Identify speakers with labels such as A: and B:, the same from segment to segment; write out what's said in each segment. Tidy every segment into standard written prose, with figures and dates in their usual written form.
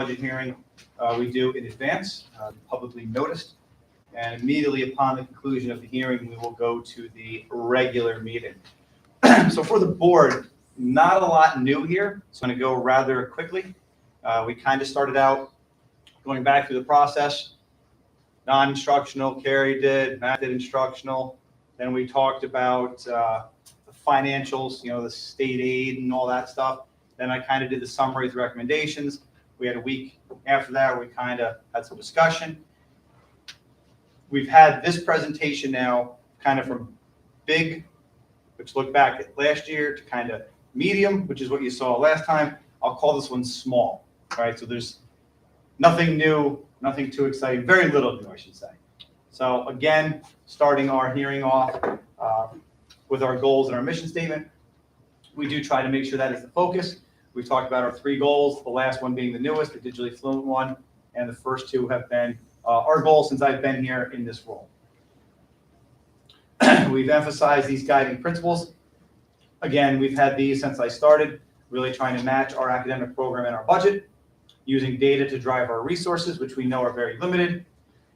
A: budget hearing we do in advance, publicly noticed, and immediately upon the conclusion of the hearing, we will go to the regular meeting. So for the board, not a lot new here. So I'm going to go rather quickly. We kind of started out going back through the process. Non-instructional, Carrie did, Matt did instructional. Then we talked about the financials, the state aid and all that stuff. Then I kind of did the summary with recommendations. We had a week after that where we kind of had some discussion. We've had this presentation now kind of from big, which looked back at last year, to kind of medium, which is what you saw last time. I'll call this one small, right? So there's nothing new, nothing too exciting, very little new, I should say. So again, starting our hearing off with our goals and our mission statement, we do try to make sure that is the focus. We've talked about our 3 goals, the last one being the newest, the digitally fluent one, and the first 2 have been our goals since I've been here in this role. We've emphasized these guiding principles. Again, we've had these since I started, really trying to match our academic program and our budget, using data to drive our resources, which we know are very limited.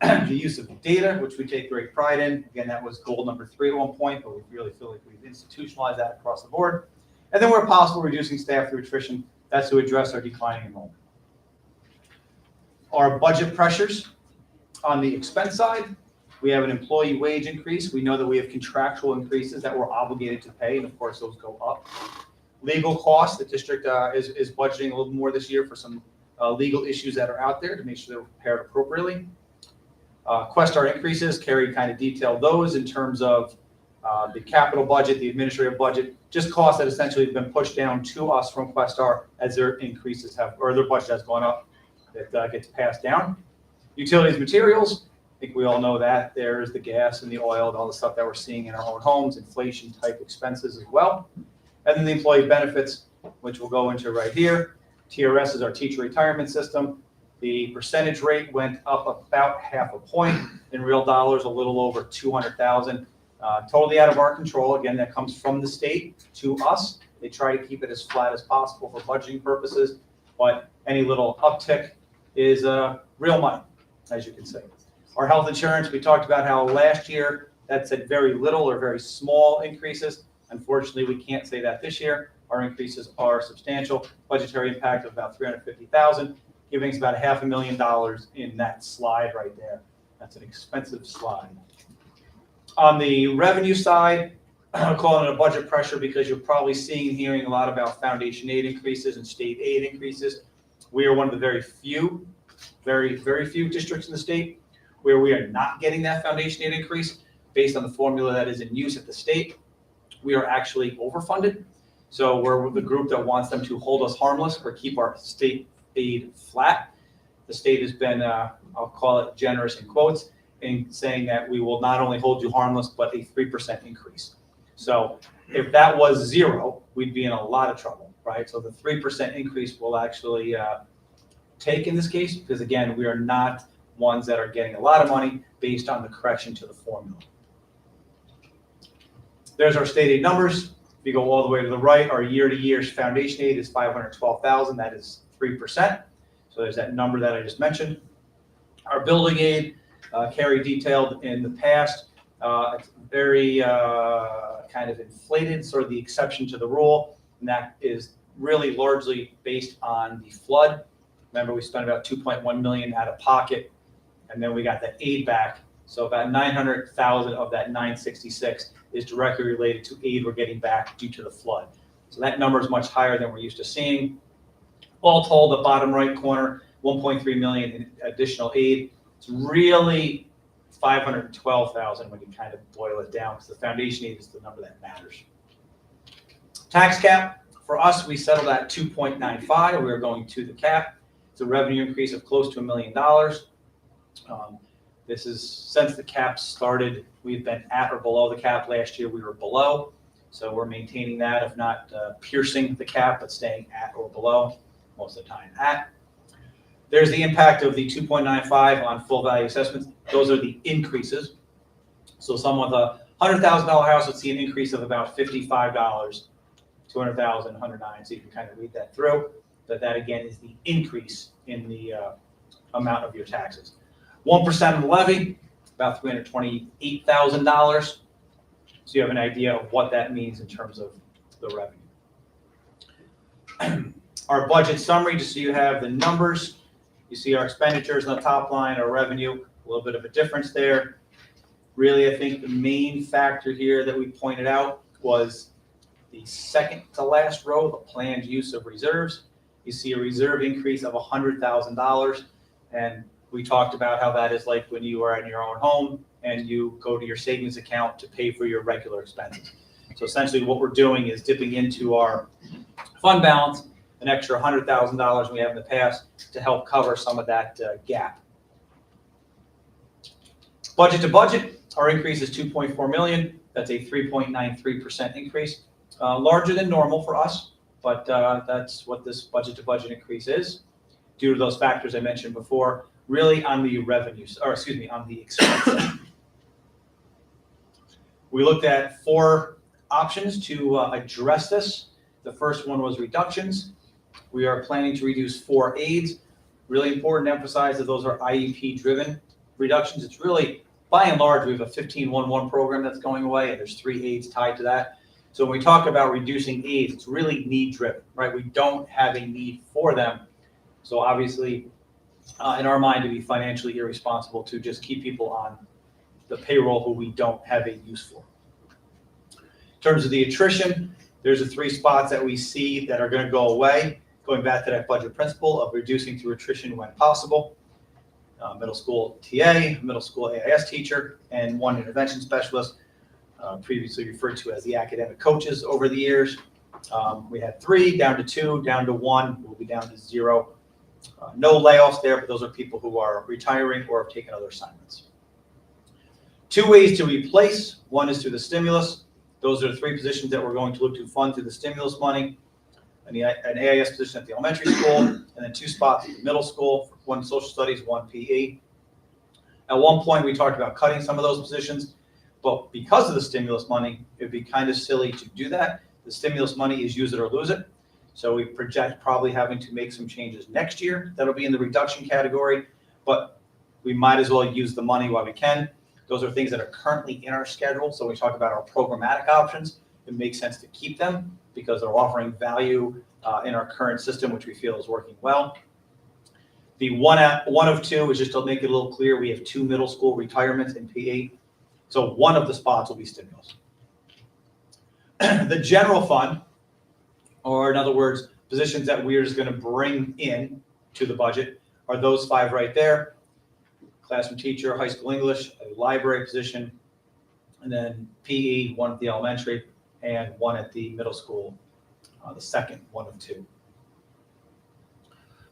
A: The use of data, which we take great pride in. Again, that was goal number 3 at one point, but we really feel like we've institutionalized that across the board. And then where possible, reducing staff through attrition. That's to address our declining enrollment. Our budget pressures. On the expense side, we have an employee wage increase. We know that we have contractual increases that we're obligated to pay, and of course, those go up. Legal costs, the district is budgeting a little more this year for some legal issues that are out there to make sure they're prepared appropriately. Questar increases, Carrie kind of detailed those in terms of the capital budget, the administrative budget, just costs that essentially have been pushed down to us from Questar as their increases have, or their budget has gone up, that gets passed down. Utilities, materials, I think we all know that. There's the gas and the oil and all the stuff that we're seeing in our own homes, inflation type expenses as well. And then the employee benefits, which we'll go into right here. TRS is our teacher retirement system. The percentage rate went up about half a point. In real dollars, a little over 200,000. Totally out of our control. Again, that comes from the state to us. They try to keep it as flat as possible for budgeting purposes, but any little uptick is real money, as you can see. Our health insurance, we talked about how last year that said very little or very small increases. Unfortunately, we can't say that this year. Our increases are substantial. Budgetary impact of about $350,000, giving us about $500,000 in that slide right there. That's an expensive slide. On the revenue side, I'm calling it a budget pressure because you're probably seeing and hearing a lot about foundation aid increases and state aid increases. We are one of the very few districts in the state where we are not getting that foundation aid increase based on the formula that is in use at the state. We are actually overfunded. So we're the group that wants them to hold us harmless or keep our state aid flat. The state has been, I'll call it generous in quotes, in saying that we will not only hold you harmless, but a 3% increase. So if that was 0, we'd be in a lot of trouble, right? So the 3% increase will actually take in this case, because again, we are not ones that are getting a lot of money based on the correction to the formula. There's our state aid numbers. If you go all the way to the right, our year-to-year foundation aid is $512,000. That is 3%. So there's that number that I just mentioned. Our building aid, Carrie detailed in the past. It's very kind of inflated, sort of the exception to the rule, and that is really largely based on the flood. Remember, we spent about $2.1 million out of pocket, and then we got the aid back. So about $900,000 of that $966 is directly related to aid we're getting back due to the flood. So that number is much higher than we're used to seeing. All told, the bottom right corner, $1.3 million in additional aid. It's really $512,000 when you kind of boil it down, because the foundation aid is the number that matters. Tax cap, for us, we settled at 2.95. We were going to the cap. It's a revenue increase of close to $1 million. This is since the cap started, we've been at or below the cap. Last year we were below, so we're maintaining that, if not piercing the cap, but staying at or below, most of the time at. There's the impact of the 2.95 on full value assessments. Those are the increases. So someone with a $100,000 house would see an increase of about $55, $200,000, $109. So you can kind of read that through. But that again is the increase in the amount of your taxes. 1% of the levy, about $328,000. So you have an idea of what that means in terms of the revenue. Our budget summary, just so you have the numbers. You see our expenditures on the top line, our revenue, a little bit of a difference there. Really, I think the main factor here that we pointed out was the second to last row, the planned use of reserves. You see a reserve increase of $100,000. And we talked about how that is like when you are in your own home and you go to your savings account to pay for your regular expenses. So essentially what we're doing is dipping into our fund balance, an extra $100,000 we have in the past to help cover some of that gap. Budget to budget, our increase is $2.4 million. That's a 3.93% increase. Larger than normal for us, but that's what this budget to budget increase is due to those factors I mentioned before, really on the revenues, or excuse me, on the expense side. We looked at 4 options to address this. The first one was reductions. We are planning to reduce 4 aides. Really important to emphasize that those are IEP driven reductions. It's really, by and large, we have a 15-1-1 program that's going away, and there's 3 aides tied to that. So when we talk about reducing aides, it's really need driven, right? We don't have a need for them. So obviously, in our mind, it'd be financially irresponsible to just keep people on the payroll who we don't have a use for. In terms of the attrition, there's the 3 spots that we see that are going to go away, going back to that budget principle of reducing through attrition when possible. Middle school TA, middle school AIS teacher, and 1 intervention specialist, previously referred to as the academic coaches over the years. We had 3, down to 2, down to 1, we'll be down to 0. No layoffs there, but those are people who are retiring or have taken other assignments. 2 ways to replace. 1 is through the stimulus. Those are the 3 positions that we're going to look to fund through the stimulus money. An AIS position at the elementary school, and then 2 spots at the middle school, 1 social studies, 1 PE. At one point, we talked about cutting some of those positions, but because of the stimulus money, it'd be kind of silly to do that. The stimulus money is use it or lose it. So we project probably having to make some changes next year. That'll be in the reduction category, but we might as well use the money while we can. Those are things that are currently in our schedule. So when we talk about our programmatic options, it makes sense to keep them because they're offering value in our current system, which we feel is working well. The one of 2 is just to make it a little clear. We have 2 middle school retirements in PE. So 1 of the spots will be stimulus. The general fund, or in other words, positions that we're just going to bring in to the budget, are those 5 right there. Classroom teacher, high school English, a library position, and then PE, 1 at the elementary, and 1 at the middle school, the second 1 of 2.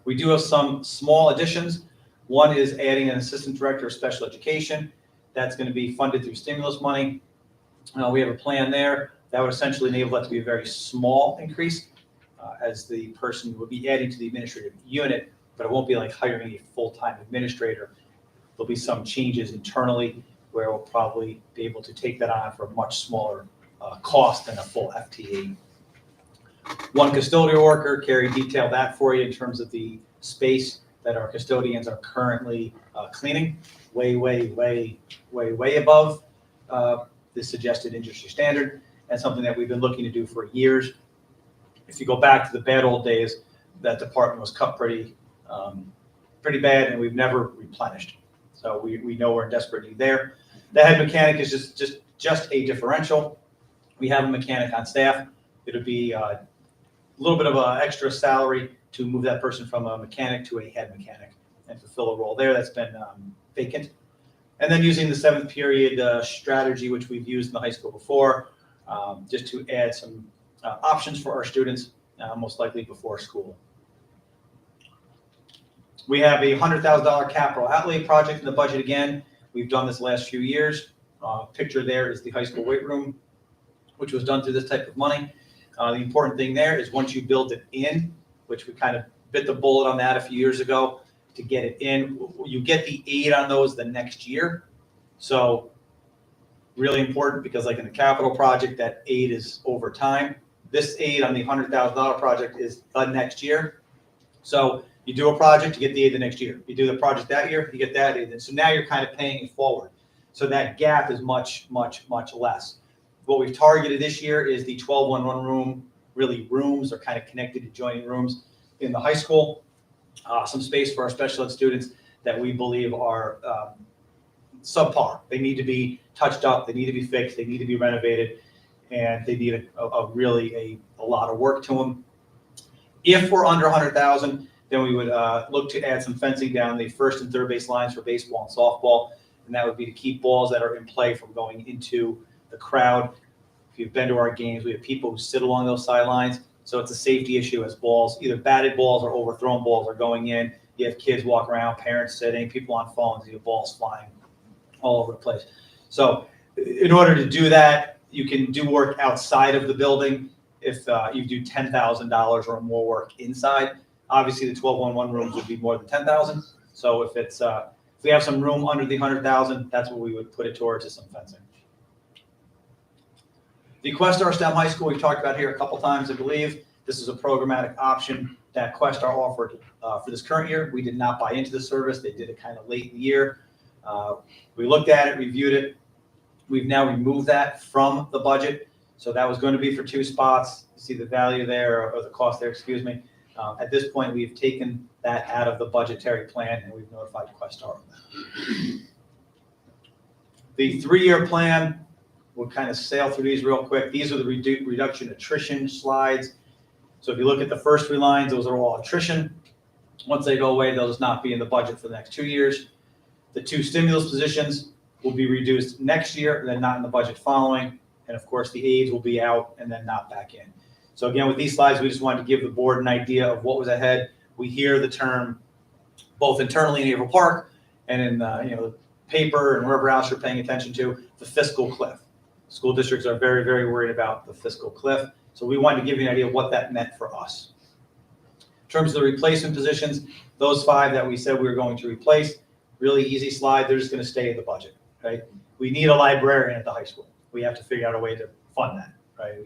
A: We do have some small additions. 1 is adding an assistant director of special education. That's going to be funded through stimulus money. We have a plan there that would essentially enable that to be a very small increase as the person will be adding to the administrative unit, but it won't be like hiring a full-time administrator. There'll be some changes internally where we'll probably be able to take that on for a much smaller cost than a full FTE. 1 custodial worker, Carrie detailed that for you in terms of the space that our custodians are currently cleaning, way above the suggested industry standard, and something that we've been looking to do for years. If you go back to the bad old days, that department was cut pretty bad, and we've never replenished. So we know we're in desperate need there. The head mechanic is just a differential. We have a mechanic on staff. It'll be a little bit of an extra salary to move that person from a mechanic to a head mechanic and fulfill a role there that's been vacant. And then using the 7th period strategy, which we've used in the high school before, just to add some options for our students, most likely before school. We have a $100,000 capital outlay project in the budget again. We've done this the last few years. Picture there is the high school weight room, which was done through this type of money. The important thing there is once you build it in, which we kind of bit the bullet on that a few years ago to get it in, you get the aid on those the next year. So really important because like in the capital project, that aid is over time. This aid on the $100,000 project is the next year. So You do a project, you get the aid the next year. You do the project that year, you get that aid. So now you're kind of paying it forward. So that gap is much, much, much less. What we've targeted this year is the 12-1-1 room, really rooms are kind of connected adjoining rooms in the high school. Some space for our special ed students that we believe are subpar. They need to be touched up, they need to be fixed, they need to be renovated, and they need a lot of work to them. If we're under 100,000, then we would look to add some fencing down the first and third base lines for baseball and softball, and that would be to keep balls that are in play from going into the crowd. If you've been to our games, we have people who sit along those sidelines, so it's a safety issue as balls, either batted balls or overthrown balls are going in. You have kids walking around, parents sitting, people on phones, you have balls flying all over the place. So in order to do that, you can do work outside of the building if you do $10,000 or more work inside. Obviously, the 12-1-1 rooms would be more than 10,000. So if we have some room under the 100,000, that's what we would put it towards, is some fencing. The Questar STEM High School we've talked about here a couple times, I believe. This is a programmatic option that Questar offered for this current year. We did not buy into the service. They did it kind of late in the year. We looked at it, reviewed it. We've now removed that from the budget. So that was going to be for 2 spots. You see the value there, or the cost there, excuse me. At this point, we've taken that out of the budgetary plan, and we've notified Questar of that. The 3-year plan, we'll kind of sail through these real quick. These are the reduction attrition slides. So if you look at the first 3 lines, those are all attrition. Once they go away, they'll just not be in the budget for the next 2 years. The 2 stimulus positions will be reduced next year, and then not in the budget following. And of course, the aides will be out and then not back in. So again, with these slides, we just wanted to give the board an idea of what was ahead. We hear the term both internally in Averill Park and in the paper and wherever else you're paying attention to, the fiscal cliff. School districts are very, very worried about the fiscal cliff. So we wanted to give you an idea of what that meant for us. In terms of the replacement positions, those 5 that we said we were going to replace, really easy slide, they're just going to stay in the budget, right? We need a librarian at the high school. We have to figure out a way to fund that, right?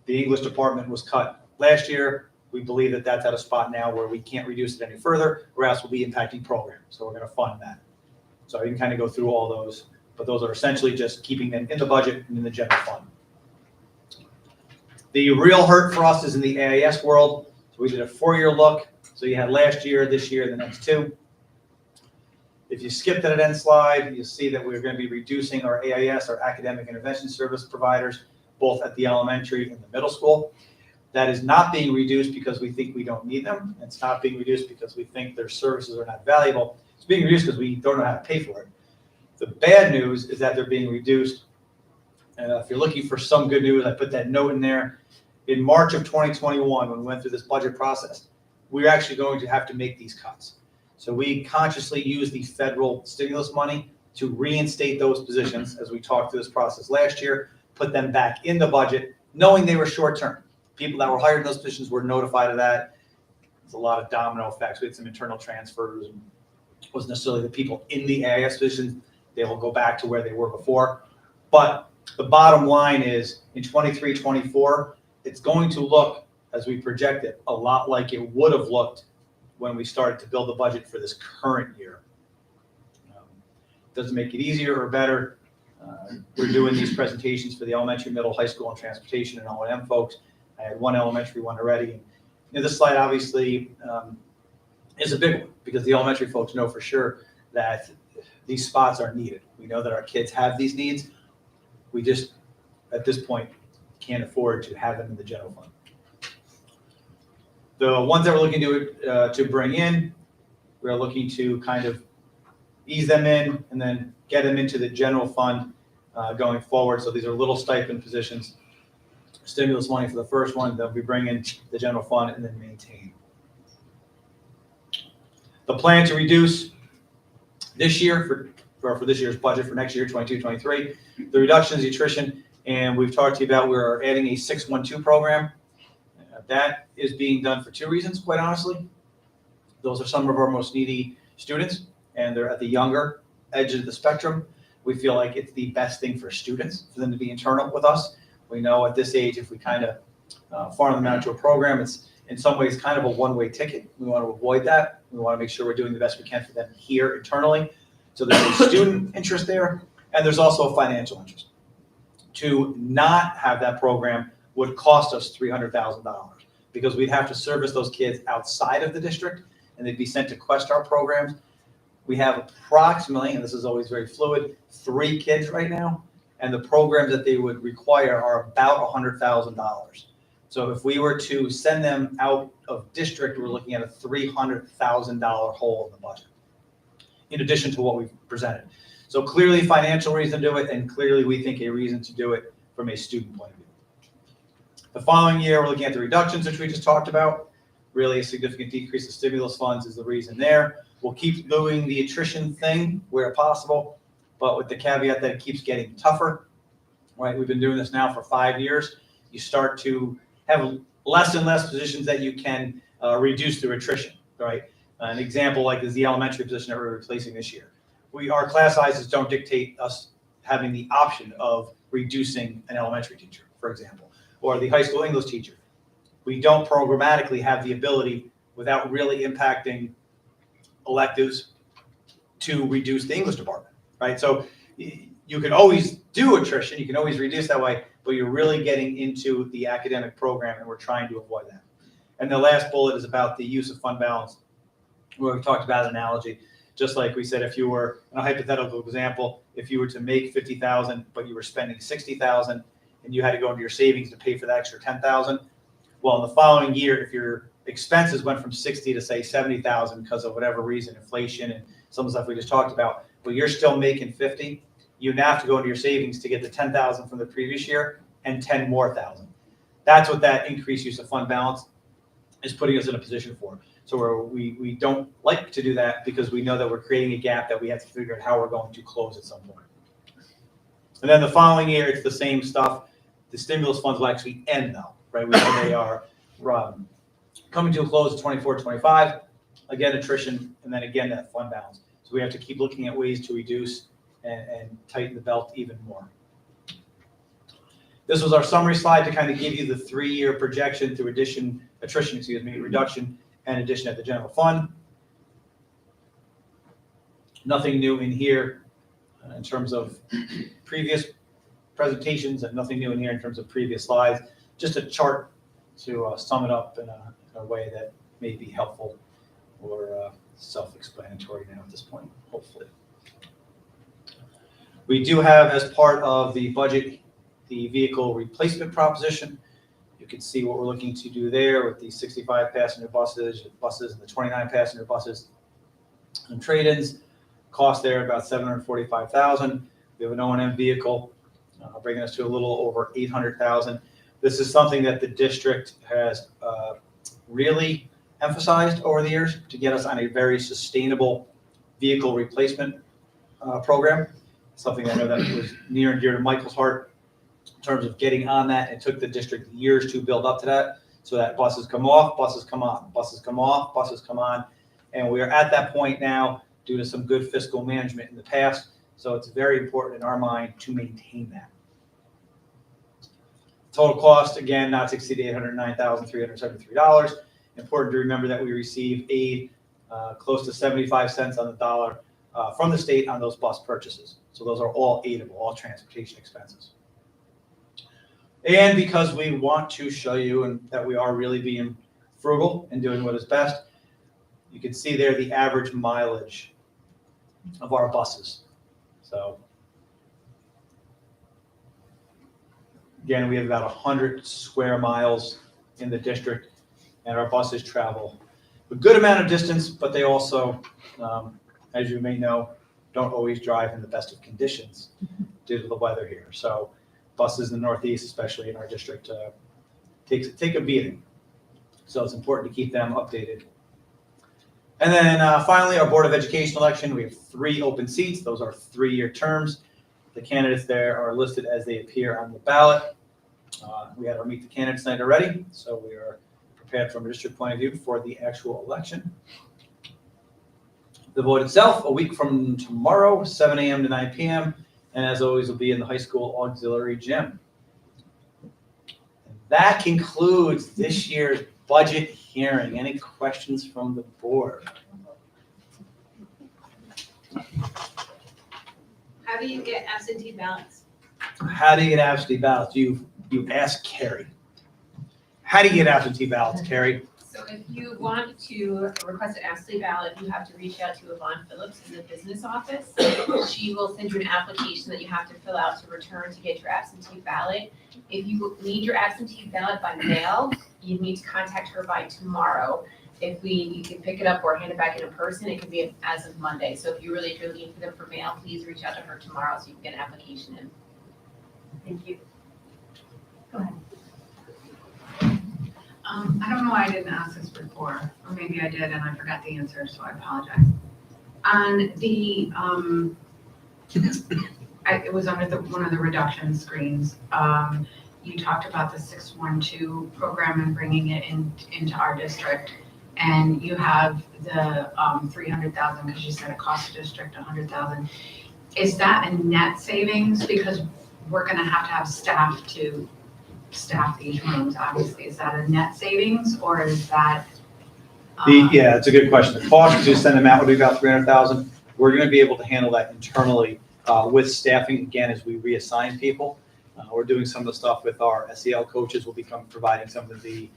A: The English department was cut last year. We believe that that's at a spot now where we can't reduce it any further, or else we'll be impacting programs. So we're going to fund that. So you can kind of go through all those, but those are essentially just keeping them in the budget and in the general fund. The real hurt for us is in the AIS world. So we did a 4-year look. So you had last year, this year, the next 2. If you skip to that end slide, you'll see that we're going to be reducing our AIS, our academic intervention service providers, both at the elementary and the middle school. That is not being reduced because we think we don't need them. It's not being reduced because we think their services are not valuable. It's being reduced because we don't know how to pay for it. The bad news is that they're being reduced. And if you're looking for some good news, I put that note in there. In March of 2021, when we went through this budget process, we're actually going to have to make these cuts. So we consciously use the federal stimulus money to reinstate those positions, as we talked through this process last year, put them back in the budget, knowing they were short-term. People that were hired in those positions were notified of that. There's a lot of domino effects. We had some internal transfers. It wasn't necessarily the people in the AIS positions. They will go back to where they were before. But the bottom line is, in 23-24, it's going to look, as we projected, a lot like it would have looked when we started to build the budget for this current year. Doesn't make it easier or better. We're doing these presentations for the elementary, middle, high school, and transportation and O&M folks. I had 1 elementary one already. And this slide obviously is a big one because the elementary folks know for sure that these spots are needed. We know that our kids have these needs. We just, at this point, can't afford to have them in the general fund. The ones that we're looking to bring in, we're looking to kind of ease them in and then get them into the general fund going forward. So these are little stipend positions, stimulus money for the first one, then we bring in the general fund and then maintain. The plan to reduce this year for this year's budget for next year, 22-23, the reduction is the attrition, and we've talked to you about we're adding a 612 program. That is being done for 2 reasons, quite honestly. Those are some of our most needy students, and they're at the younger edge of the spectrum. We feel like it's the best thing for students, for them to be internal with us. We know at this age, if we kind of farm them out to a program, it's in some ways kind of a one-way ticket. We want to avoid that. We want to make sure we're doing the best we can for them here internally. So there's a student interest there, and there's also a financial interest. To not have that program would cost us $300,000 because we'd have to service those kids outside of the district, and they'd be sent to Questar programs. We have approximately, and this is always very fluid, 3 kids right now, and the programs that they would require are about $100,000. So if we were to send them out of district, we're looking at a $300,000 hole in the budget, in addition to what we've presented. So clearly financial reason to do it, and clearly we think a reason to do it from a student point of view. The following year, we're looking at the reductions, which we just talked about. Really a significant decrease of stimulus funds is the reason there. We'll keep doing the attrition thing where possible, but with the caveat that it keeps getting tougher, right? We've been doing this now for 5 years. You start to have less and less positions that you can reduce through attrition, right? An example like is the elementary position that we're replacing this year. Our class sizes don't dictate us having the option of reducing an elementary teacher, for example, or the high school English teacher. We don't programmatically have the ability, without really impacting electives, to reduce the English department, right? So you can always do attrition, you can always reduce that way, but you're really getting into the academic program, and we're trying to avoid that. And the last bullet is about the use of fund balance, where we talked about an analogy. Just like we said, if you were, in a hypothetical example, if you were to make 50,000, but you were spending 60,000, and you had to go into your savings to pay for the extra 10,000, well, in the following year, if your expenses went from 60 to say 70,000 because of whatever reason, inflation and some of the stuff we just talked about, but you're still making 50, you now have to go into your savings to get the 10,000 from the previous year and 10 more thousand. That's what that increased use of fund balance is putting us in a position for. So we don't like to do that because we know that we're creating a gap that we have to figure out how we're going to close at some point. And then the following year, it's the same stuff. The stimulus funds will actually end though, right? We know they are coming to a close at 24, 25, again, attrition, and then again, that fund balance. So we have to keep looking at ways to reduce and tighten the belt even more. This was our summary slide to kind of give you the 3-year projection through reduction and addition at the general fund. Nothing new in here in terms of previous presentations, and nothing new in here in terms of previous slides. Just a chart to sum it up in a way that may be helpful or self-explanatory now at this point, hopefully. We do have, as part of the budget, the vehicle replacement proposition. You can see what we're looking to do there with the 65 passenger buses and the 29 passenger buses and trade-ins. Cost there about $745,000. We have an O&M vehicle bringing us to a little over $800,000. This is something that the district has really emphasized over the years to get us on a very sustainable vehicle replacement program. Something I know that was near and dear to Michael's heart in terms of getting on that. It took the district years to build up to that, so that buses come off, buses come on, buses come off, buses come on. And we are at that point now due to some good fiscal management in the past. So it's very important in our mind to maintain that. Total cost, again, not to exceed $809,373. Important to remember that we receive aid close to 75 cents on the dollar from the state on those bus purchases. So those are all aidable, all transportation expenses. And because we want to show you that we are really being frugal and doing what is best, you can see there the average mileage of our buses. So again, we have about 100 square miles in the district, and our buses travel a good amount of distance, but they also, as you may know, don't always drive in the best of conditions due to the weather here. So buses in the Northeast, especially in our district, take a beating. So it's important to keep them updated. And then finally, our Board of Education election. We have 3 open seats. Those are 3-year terms. The candidates there are listed as they appear on the ballot. We had our Meet the Candidates night already, so we are prepared from a district point of view for the actual election. The vote itself, a week from tomorrow, 7 a.m. to 9 p.m., and as always, will be in the high school auxiliary gym. And that concludes this year's budget hearing. Any questions from the board?
B: How do you get absentee ballots?
A: How do you get absentee ballots? You ask Carrie. How do you get absentee ballots, Carrie?
B: So if you want to request an absentee ballot, you have to reach out to Yvonne Phillips in the business office. She will send you an application that you have to fill out to return to get your absentee ballot. If you need your absentee ballot by mail, you need to contact her by tomorrow. You can pick it up or hand it back in person, it could be as of Monday. So if you're looking for them for mail, please reach out to her tomorrow so you can get an application in. Thank you. Go ahead.
C: I don't know why I didn't ask this before, or maybe I did and I forgot the answer, so I apologize. On the, it was under one of the reduction screens. You talked about the 612 program and bringing it into our district. And you have the 300,000 because you said it cost the district 100,000. Is that a net savings? Because we're gonna have staff to staff these rooms, obviously. Is that a net savings or is that?
A: Yeah, it's a good question. The cost to send them out would be about 300,000. We're going to be able to handle that internally with staffing, again, as we reassign people. We're doing some of the stuff with our SEL coaches. We'll be providing some of the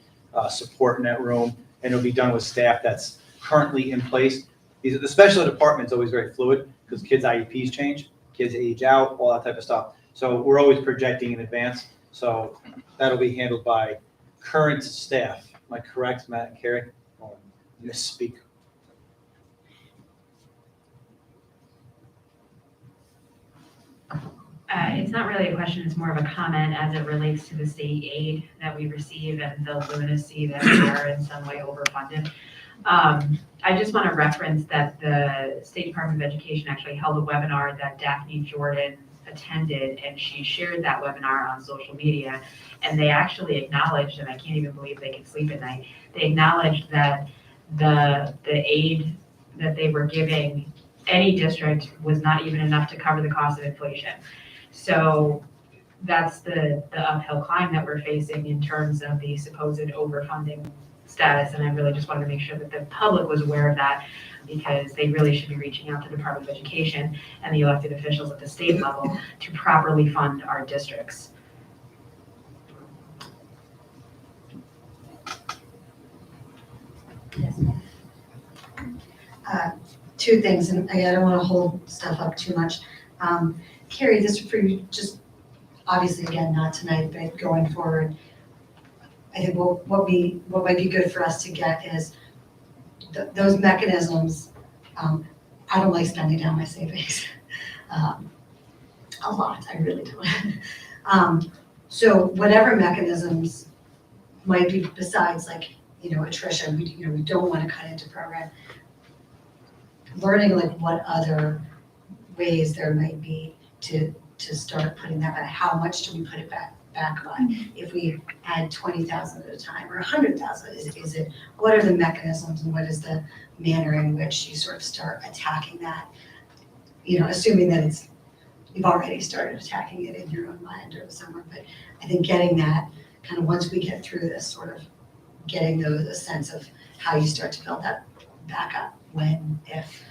A: support in that room, and it'll be done with staff that's currently in place. The special department is always very fluid because kids' IEPs change, kids age out, all that type of stuff. So we're always projecting in advance. So that'll be handled by current staff. Am I correct, Matt and Carrie? Oh, misspeak.
D: It's not really a question, it's more of a comment as it relates to the state aid that we receive and the lunacy that we are in some way overfunded. I just want to reference that the State Department of Education actually held a webinar that Daphne Jordan attended, and she shared that webinar on social media, and they actually acknowledged, and I can't even believe they can sleep at night, they acknowledged that the aid that they were giving any district was not even enough to cover the cost of inflation. So that's the uphill climb that we're facing in terms of the supposed overfunding status, and I really just wanted to make sure that the public was aware of that, because they really should be reaching out to the Department of Education and the elected officials at the state level to properly fund our districts.
E: Yes. Two things, and I don't want to hold stuff up too much. Carrie, this for you, just obviously again, not tonight, but going forward, I think what might be good for us to get is those mechanisms. I don't like spending down my savings a lot. I really don't. So whatever mechanisms might be besides attrition, we don't want to cut into program. Learning what other ways there might be to start putting that back. How much do we put it back on? If we add 20,000 at a time or 100,000, is it, what are the mechanisms and what is the manner in which you sort of start attacking that? Assuming that you've already started attacking it in your own mind or somewhere, but I think getting that kind of, once we get through this, sort of getting a sense of how you start to build that back up, when, if,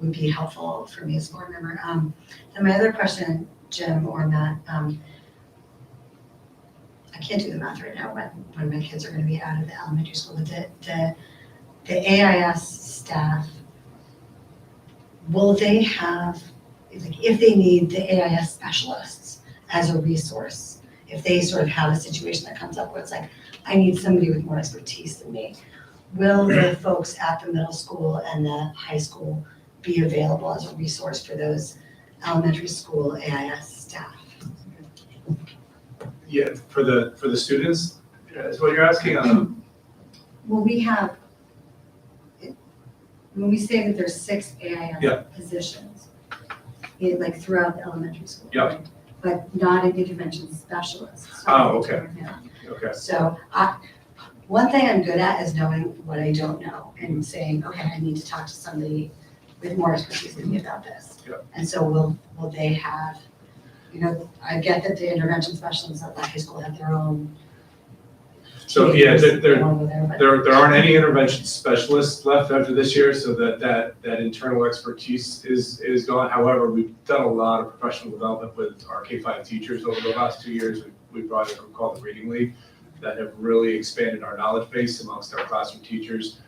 E: would be helpful for me as a board member. And my other question, Jim or Matt, I can't do the math right now when my kids are going to be out of the elementary school, but the AIS staff, will they have, if they need the AIS specialists as a resource, if they sort of have a situation that comes up where it's like, I need somebody with more expertise than me, will the folks at the middle school and the high school be available as a resource for those elementary school AIS staff?
F: Yeah, for the students, is what you're asking?
E: Well, we have, when we say that there's 6 AIS positions, throughout the elementary school.
F: Yeah.
E: Right? But not an intervention specialist.
F: Oh, okay. Okay.
E: So one thing I'm good at is knowing what I don't know and saying, okay, I need to talk to somebody with more expertise than me about this.
F: Yeah.
E: And so will they have, I get that the intervention specialists at the high school have their own
F: So, yeah, there
E: over there, but-
F: there aren't any intervention specialists left after this year, so that internal expertise is gone. However, we've done a lot of professional development with our K-5 teachers over the last 2 years. We brought in a group called the Reading League that have really expanded our knowledge base amongst our classroom teachers.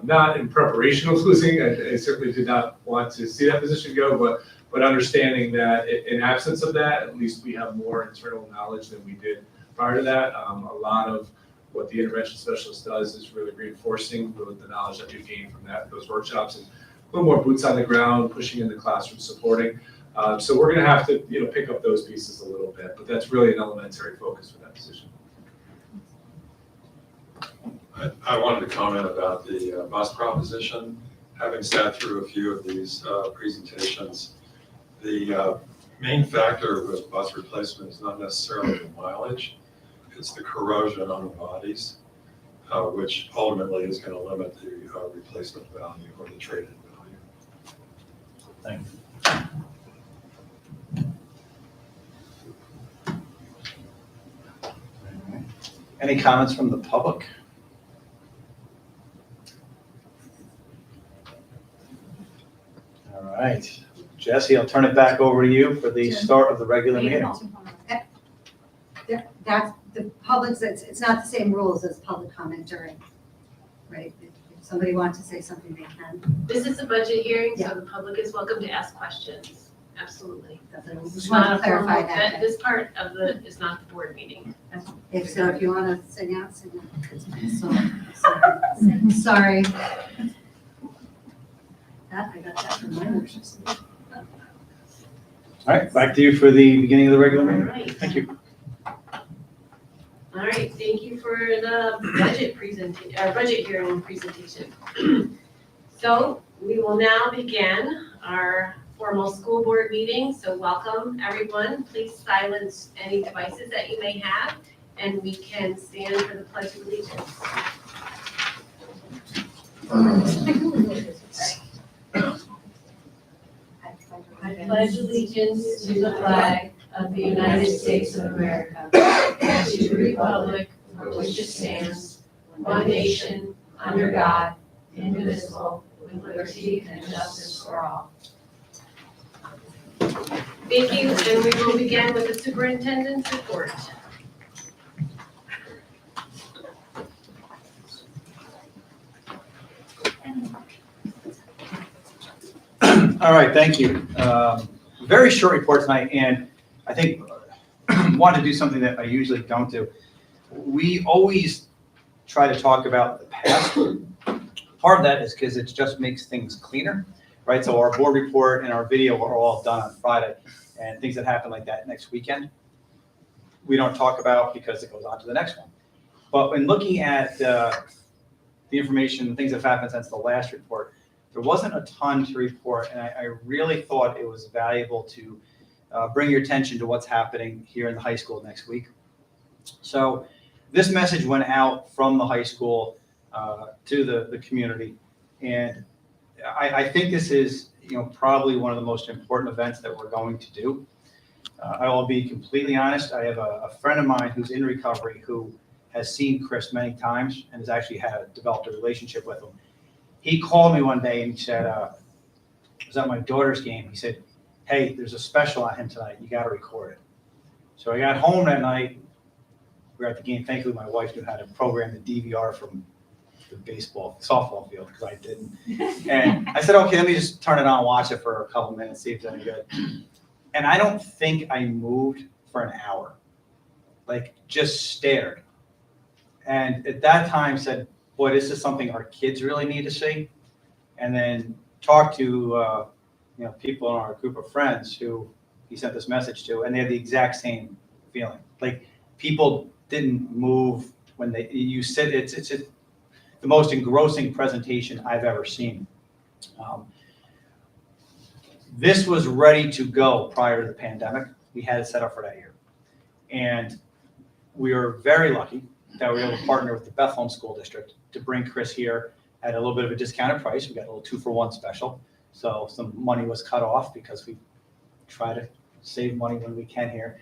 F: Not in preparation of losing, I certainly did not want to see that position go, but understanding that in absence of that, at least we have more internal knowledge than we did prior to that. A lot of what the intervention specialist does is really reinforcing the knowledge that we've gained from those workshops, and a little more boots on the ground, pushing in the classroom, supporting. So we're going to have to pick up those pieces a little bit, but that's really an elementary focus for that position.
G: I wanted to comment about the bus proposition. Having sat through a few of these presentations, the main factor with bus replacement is not necessarily the mileage, it's the corrosion on the bodies, which ultimately is going to limit the replacement value or the trade-in value.
A: Thank you. Any comments from the public? All right, Jesse, I'll turn it back over to you for the start of the regular meeting.
E: That's the public's, it's not the same rules as public comment during, right? If somebody wants to say something, they can.
B: This is a budget hearing,
E: Yeah.
B: so the public is welcome to ask questions. Absolutely.
E: Just
B: It's
E: want
B: not
E: to
B: a
E: clarify
B: formal,
E: that.
B: this part of is not the board meeting.
E: If so, if you want to sing out, sing out. Sorry. That, I got that from my notes.
A: All right, back to you for the beginning of the regular
B: All
A: meeting.
B: right.
A: Thank you.
B: All right, thank you for the budget budget hearing presentation. So we will now begin our formal school board meeting. So welcome, everyone. Please silence any devices that you may have, and we can stand for the Pledge of Allegiance. I pledge allegiance to the flag of the United States of America, and to the republic for which it stands, one nation, under God, indivisible, with liberty and justice for all. Thank you, and we will begin with the superintendent's report.
A: All right, thank you. Very short report tonight, and I think want to do something that I usually don't do. We always try to talk about the past. Part of that is because it just makes things cleaner, right? So our board report and our video are all done on Friday, and things that happen like that next weekend, we don't talk about because it goes on to the next one. But when looking at the information, things that have happened since the last report, there wasn't a ton to report, and I really thought it was valuable to bring your attention to what's happening here in the high school next week. So this message went out from the high school to the community, and I think this is probably one of the most important events that we're going to do. I will be completely honest. I have a friend of mine who's in recovery who has seen Chris many times and has actually developed a relationship with him. He called me one day and he said, I was at my daughter's game. He said, hey, there's a special on him tonight. You got to record it. So I got home that night. We were at the game. Thankfully, my wife knew how to program the DVR from the softball field, because I didn't. And I said, okay, let me just turn it on, watch it for a couple minutes, see if it's any good. And I don't think I moved for an hour, like just stared. And at that time said, boy, this is something our kids really need to see. And then talked to people in our group of friends who he sent this message to, and they had the exact same feeling. Like people didn't move when you sit. It's the most engrossing presentation I've ever seen. This was ready to go prior to the pandemic. We had it set up for that year, and we were very lucky that we were able to partner with the Bethlehem School District to bring Chris here at a little bit of a discounted price. We got a little 2-for-1 special. So some money was cut off because we try to save money when we can here.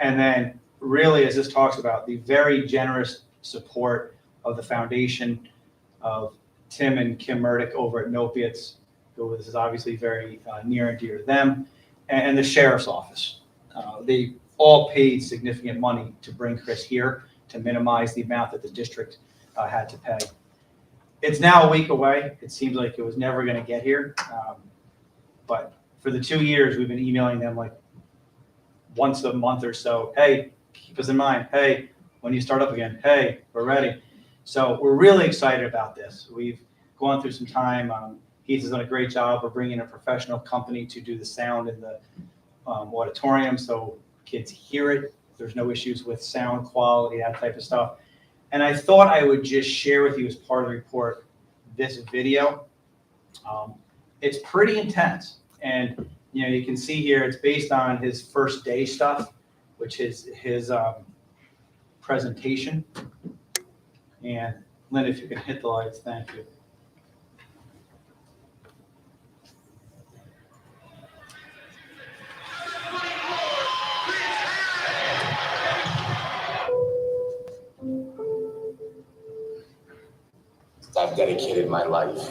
A: And then really, as this talks about, the very generous support of the foundation of Tim and Kim Murdoch over at Nopiates, who this is obviously very near and dear to them, and the sheriff's office. They all paid significant money to bring Chris here to minimize the amount that the district had to pay. It's now a week away. It seems like it was never going to get here. But for the 2 years, we've been emailing them like once a month or so. Hey, keep us in mind. Hey, when you start up again, hey, we're ready. So we're really excited about this. We've gone through some time. Heath has done a great job of bringing a professional company to do the sound in the auditorium so kids hear it. There's no issues with sound quality, that type of stuff. And I thought I would just share with you as part of the report this video. It's pretty intense. And you can see here it's based on his first day stuff, which is his presentation. And Lynn, if you can hit the lights, thank you.
H: I've dedicated my life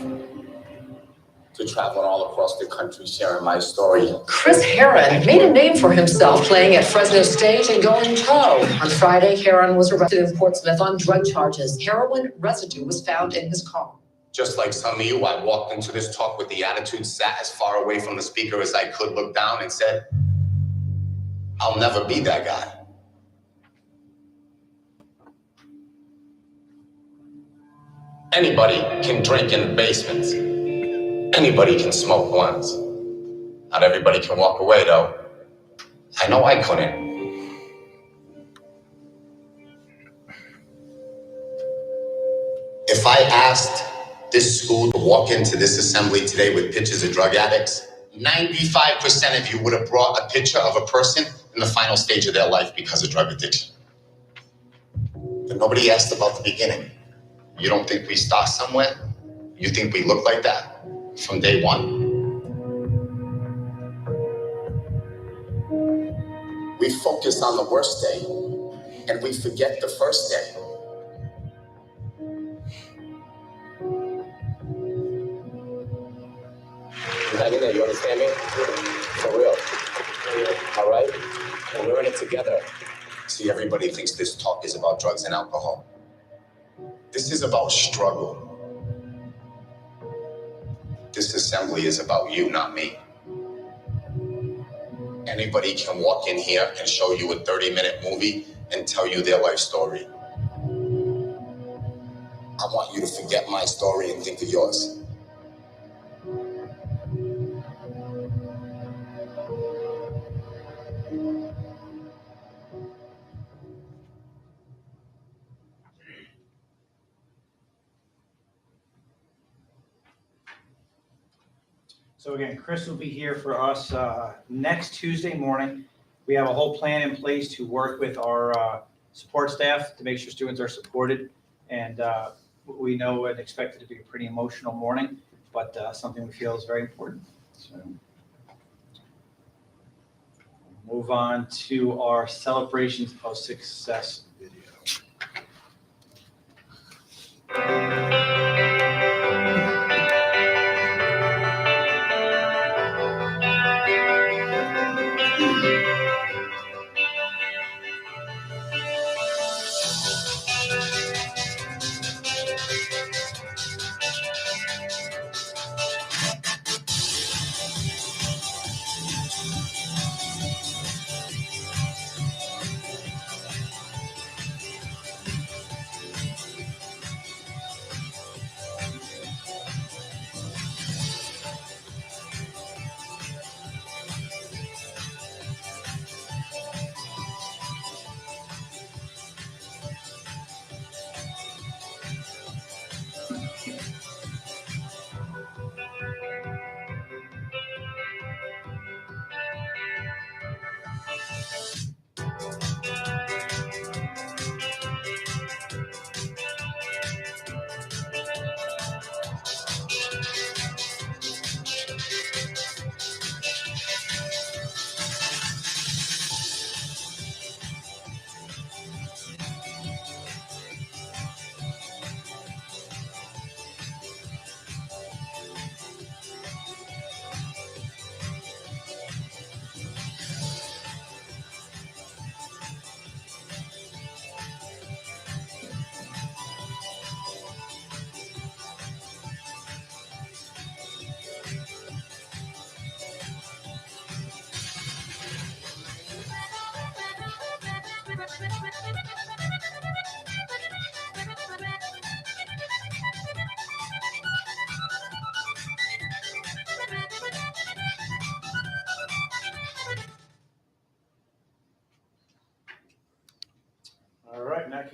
H: to traveling all across the country sharing my story.
I: Chris Herron made a name for himself playing at Fresno State and going toe. On Friday, Herron was arrested in Portsmouth on drug charges. Heroin residue was found in his car.
H: Just like some of you, I walked into this talk with the attitude, sat as far away from the speaker as I could, looked down and said, I'll never be that guy. Anybody can drink in the basements. Anybody can smoke blunts. Not everybody can walk away, though. I know I couldn't. If I asked this school to walk into this assembly today with pictures of drug addicts, 95% of you would have brought a picture of a person in the final stage of their life because of drug addiction. But nobody asked about the beginning. You don't think we start somewhere? You think we look like that from day one? We focus on the worst day and we forget the first day. You hanging there, you understand me? For real. All right? And we're in it together. See, everybody thinks this talk is about drugs and alcohol. This is about struggle. This assembly is about you, not me. Anybody can walk in here and show you a 30-minute movie and tell you their life story. I want you to forget my story and think of yours.
A: So again, Chris will be here for us next Tuesday morning. We have a whole plan in place to work with our support staff to make sure students are supported. And we know and expect it to be a pretty emotional morning, but something we feel is very important. So move on to our celebrations of success video.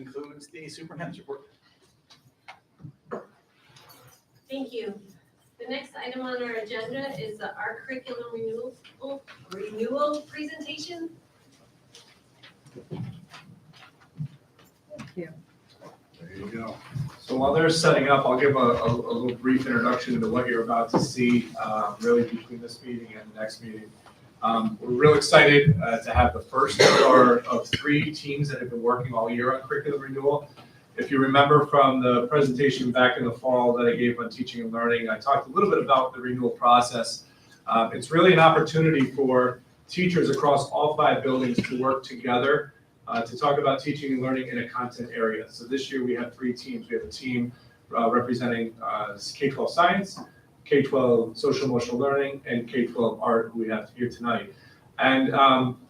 A: concludes the superintendent's report.
B: Thank you. The next item on our agenda is the art curriculum renewal presentation.
F: There you go. So while they're setting up, I'll give a little brief introduction to what you're about to see, really between this meeting and the next meeting. We're real excited to have the first of 3 teams that have been working all year on curriculum renewal. If you remember from the presentation back in the fall that I gave on teaching and learning, I talked a little bit about the renewal process. It's really an opportunity for teachers across all 5 buildings to work together to talk about teaching and learning in a content area. So this year we have 3 teams. We have a team representing K-12 science, K-12 social emotional learning, and K-12 art, who we have here tonight. And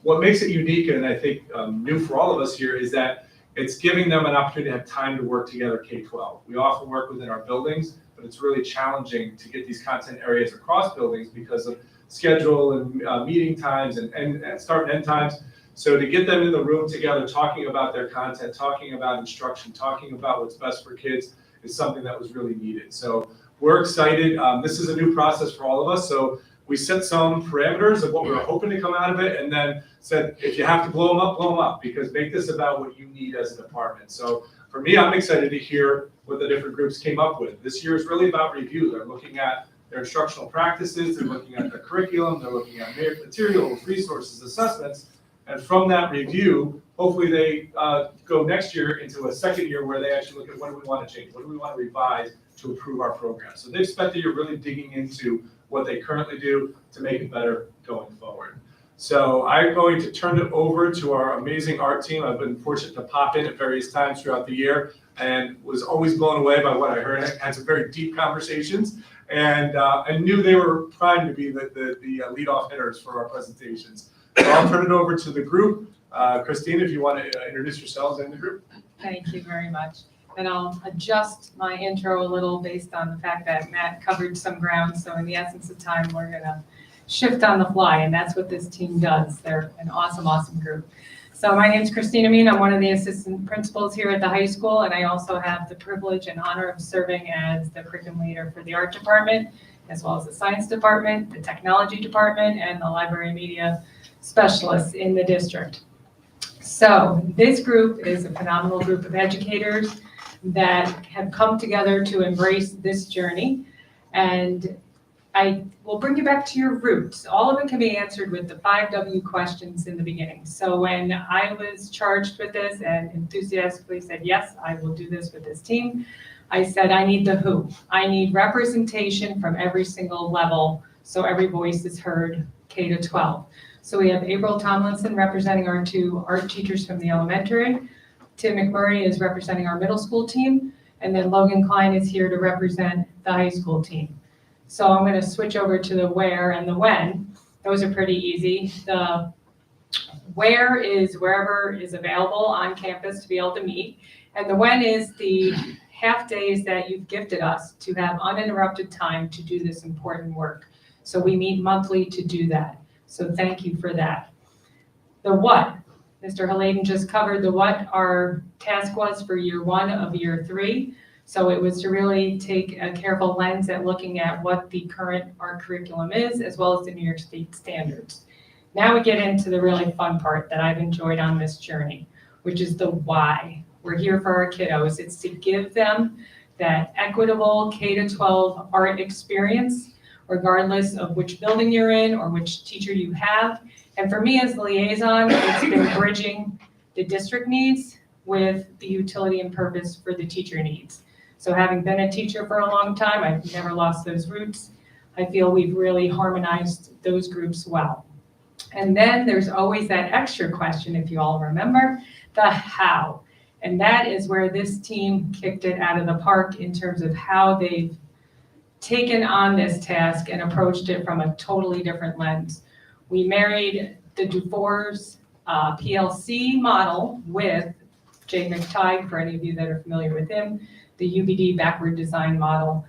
F: what makes it unique, and I think new for all of us here, is that it's giving them an opportunity to have time to work together K-12. We often work within our buildings, but it's really challenging to get these content areas across buildings because of schedule and meeting times and start and end times. So to get them in the room together, talking about their content, talking about instruction, talking about what's best for kids is something that was really needed. So we're excited. This is a new process for all of us. So we set some parameters of what we were hoping to come out of it, and then said, if you have to blow them up, because make this about what you need as a department. So for me, I'm excited to hear what the different groups came up with. This year is really about review. They're looking at their instructional practices, they're looking at their curriculum, they're looking at materials, resources, assessments, and from that review, hopefully they go next year into a second year where they actually look at what do we want to change, what do we want to revise to improve our program. So they've spent the year really digging into what they currently do to make it better going forward. So I'm going to turn it over to our amazing art team. I've been fortunate to pop in at various times throughout the year and was always blown away by what I heard. I had some very deep conversations, and I knew they were primed to be the lead-off hitters for our presentations. So I'll turn it over to the group. Christine, if you want to introduce yourselves in the group.
J: Thank you very much. And I'll adjust my intro a little based on the fact that Matt covered some ground. So in the essence of time, we're going to shift on the fly, and that's what this team does. They're an awesome, awesome group. So my name is Christina Mean. I'm one of the assistant principals here at the high school, and I also have the privilege and honor of serving as the curriculum leader for the art department, as well as the science department, the technology department, and the library media specialists in the district. So this group is a phenomenal group of educators that have come together to embrace this journey. And I will bring you back to your roots. All of it can be answered with the 5 W questions in the beginning. So when I was charged with this and enthusiastically said, yes, I will do this with this team, I said, I need the who. I need representation from every single level so every voice is heard K to 12. So we have April Tomlinson representing our 2 art teachers from the elementary. Tim McMurray is representing our middle school team. And then Logan Klein is here to represent the high school team. So I'm going to switch over to the where and the when. Those are pretty easy. The where is wherever is available on campus to be able to meet. And the when is the half days that you've gifted us to have uninterrupted time to do this important work. So we meet monthly to do that. So thank you for that. The what, Mr. Haladen just covered the what our task was for year 1 of year 3. So it was to really take a careful lens at looking at what the current art curriculum is, as well as the New York State standards. Now we get into the really fun part that I've enjoyed on this journey, which is the why. We're here for our kiddos. It's to give them that equitable K-12 art experience, regardless of which building you're in or which teacher you have. And for me as the liaison, it's been bridging the district needs with the utility and purpose for the teacher needs. So having been a teacher for a long time, I've never lost those roots. I feel we've really harmonized those groups well. And then there's always that extra question, if you all remember, the how. And that is where this team kicked it out of the park in terms of how they've taken on this task and approached it from a totally different lens. We married the Dufour's PLC model with Jay McTighe, for any of you that are familiar with him, the UBD backward design model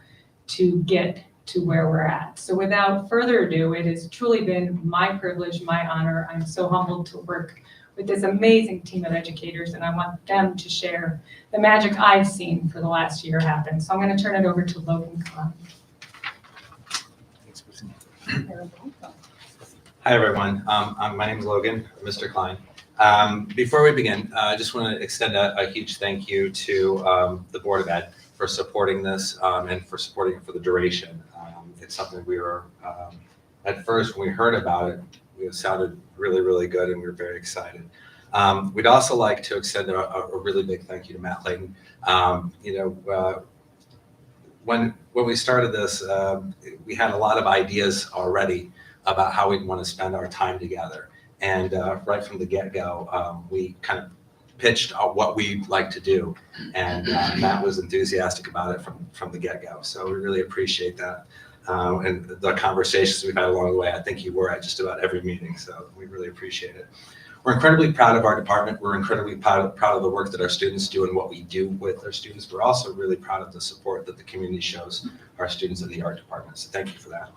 J: to get to where we're at. So without further ado, it has truly been my privilege, my honor. I'm so humbled to work with this amazing team of educators, and I want them to share the magic I've seen for the last year happen. So I'm going to turn it over to Logan Klein.
K: Hi, everyone. My name is Logan, Mr. Klein. Before we begin, I just want to extend a huge thank you to the Board of Ed for supporting this and for supporting it for the duration. It's something we were, at first, when we heard about it, it sounded really, really good, and we were very excited. We'd also like to extend a really big thank you to Matt Layton. When we started this, we had a lot of ideas already about how we'd want to spend our time together. And right from the get-go, we kind of pitched what we'd like to do. And Matt was enthusiastic about it from the get-go. So we really appreciate that. And the conversations we've had along the way, I think you were at just about every meeting. So we really appreciate it. We're incredibly proud of our department. We're incredibly proud of the work that our students do and what we do with our students. We're also really proud of the support that the community shows our students in the art department. So thank you for that.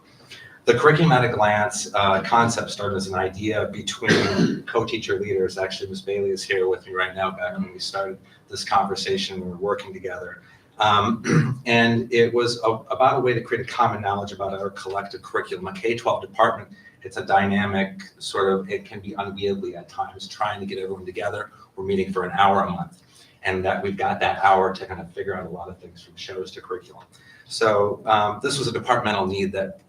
K: The curriculum at a glance concept started as an idea between co-teacher leaders. Actually, Ms. Bailey is here with me right now. Back when we started this conversation, we were working together. And it was about a way to create a common knowledge about our collective curriculum. A K-12 department, it's a dynamic sort of, it can be unwieldy at times, trying to get everyone together. We're meeting for an hour a month. And that we've got that hour to kind of figure out a lot of things from shows to curriculum. So this was a departmental need that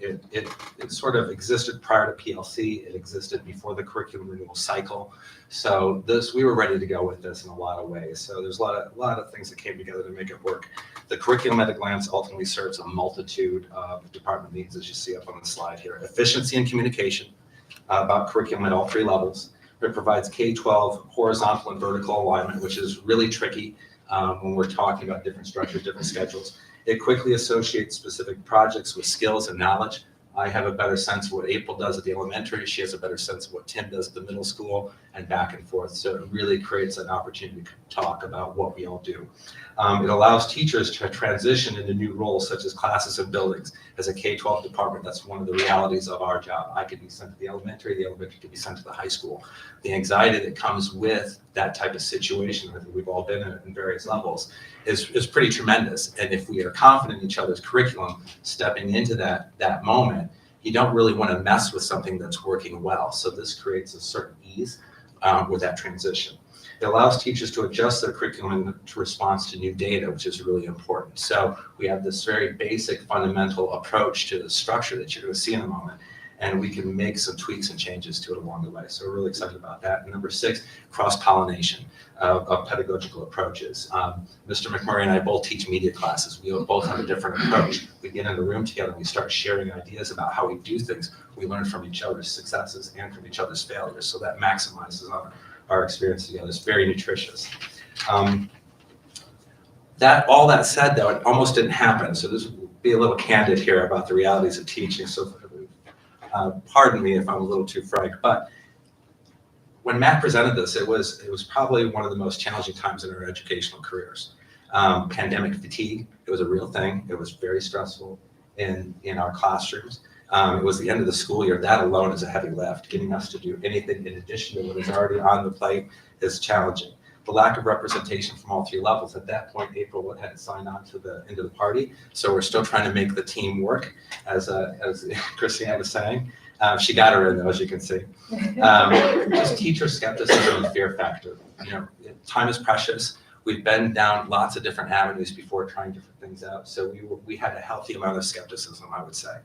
K: it sort of existed prior to PLC. It existed before the curriculum renewal cycle. So we were ready to go with this in a lot of ways. So there's a lot of things that came together to make it work. The curriculum at a glance ultimately serves a multitude of department needs, as you see up on the slide here. Efficiency and communication about curriculum at all three levels. It provides K-12 horizontal and vertical alignment, which is really tricky when we're talking about different structures, different schedules. It quickly associates specific projects with skills and knowledge. I have a better sense of what April does at the elementary. She has a better sense of what Tim does at the middle school, and back and forth. So it really creates an opportunity to talk about what we all do. It allows teachers to transition into new roles such as classes and buildings. As a K-12 department, that's one of the realities of our job. I could be sent to the elementary could be sent to the high school. The anxiety that comes with that type of situation, I think we've all been in various levels, is pretty tremendous. And if we are confident in each other's curriculum, stepping into that moment, you don't really want to mess with something that's working well. So this creates a certain ease with that transition. It allows teachers to adjust their curriculum in response to new data, which is really important. So we have this very basic fundamental approach to the structure that you're going to see in a moment, and we can make some tweaks and changes to it along the way. So we're really excited about that. And number 6, cross-pollination of pedagogical approaches. Mr. McMurray and I both teach media classes. We both have a different approach. We get in a room together and we start sharing ideas about how we do things. We learn from each other's successes and from each other's failures. So that maximizes our experience together. It's very nutritious. All that said, though, it almost didn't happen. So this will be a little candid here about the realities of teaching. So pardon me if I'm a little too frank, but when Matt presented this, it was probably one of the most challenging times in our educational careers. Pandemic fatigue, it was a real thing. It was very stressful in our classrooms. It was the end of the school year. That alone is a heavy lift. Getting us to do anything in addition to what is already on the plate is challenging. The lack of representation from all three levels. At that point, April hadn't signed on to the end of the party, so we're still trying to make the team work, as Christiane was saying. She got her in, though, as you can see. Just teacher skepticism and fear factor. Time is precious. We've been down lots of different avenues before trying different things out, so we had a healthy amount of skepticism, I would say.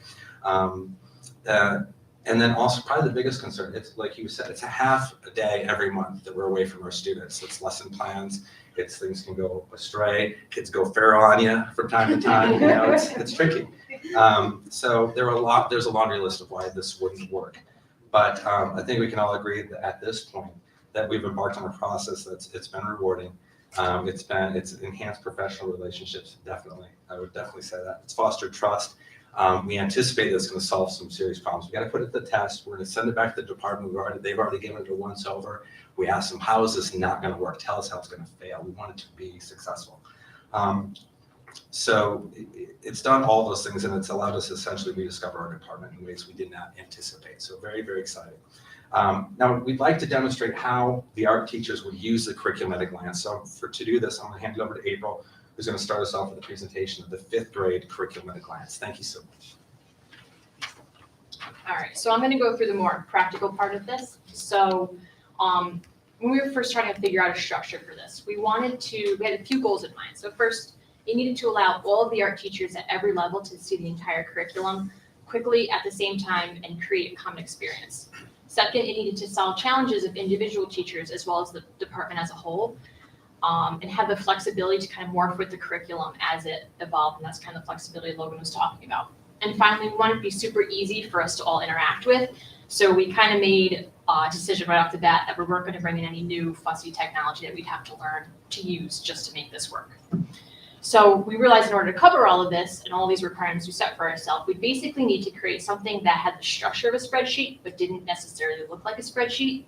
K: And then also probably the biggest concern, it's like you said, it's a half a day every month that we're away from our students. It's lesson plans, things can go astray, kids go feral on you from time to time, it's tricky. So there's a laundry list of why this wouldn't work. But I think we can all agree that at this point that we've embarked on a process it's been rewarding. It's enhanced professional relationships, definitely. I would definitely say that. It's fostered trust. We anticipate that it's going to solve some serious problems. We got to put it to the test. We're going to send it back to the department. They've already given it a once over. We asked them, how is this not going to work? Tell us how it's going to fail. We want it to be successful. So it's done all those things, and it's allowed us to essentially rediscover our department in ways we did not anticipate. So very, very exciting. Now, we'd like to demonstrate how the art teachers would use the curriculum at a glance. So to do this, I'm going to hand it over to April, who's going to start us off with a presentation of the 5th grade curriculum at a glance. Thank you so much.
L: All right, so I'm going to go through the more practical part of this. So when we were first trying to figure out a structure for this, we had a few goals in mind. So first, it needed to allow all of the art teachers at every level to see the entire curriculum quickly at the same time and create a common experience. Second, it needed to solve challenges of individual teachers as well as the department as a whole, and have the flexibility to kind of morph with the curriculum as it evolved, and that's kind of the flexibility Logan was talking about. And finally, we wanted it to be super easy for us to all interact with, so we kind of made a decision right off the bat that we weren't going to bring in any new fussy technology that we'd have to learn to use just to make this work. So we realized in order to cover all of this and all these requirements we set for ourselves, we basically need to create something that had the structure of a spreadsheet, but didn't necessarily look like a spreadsheet.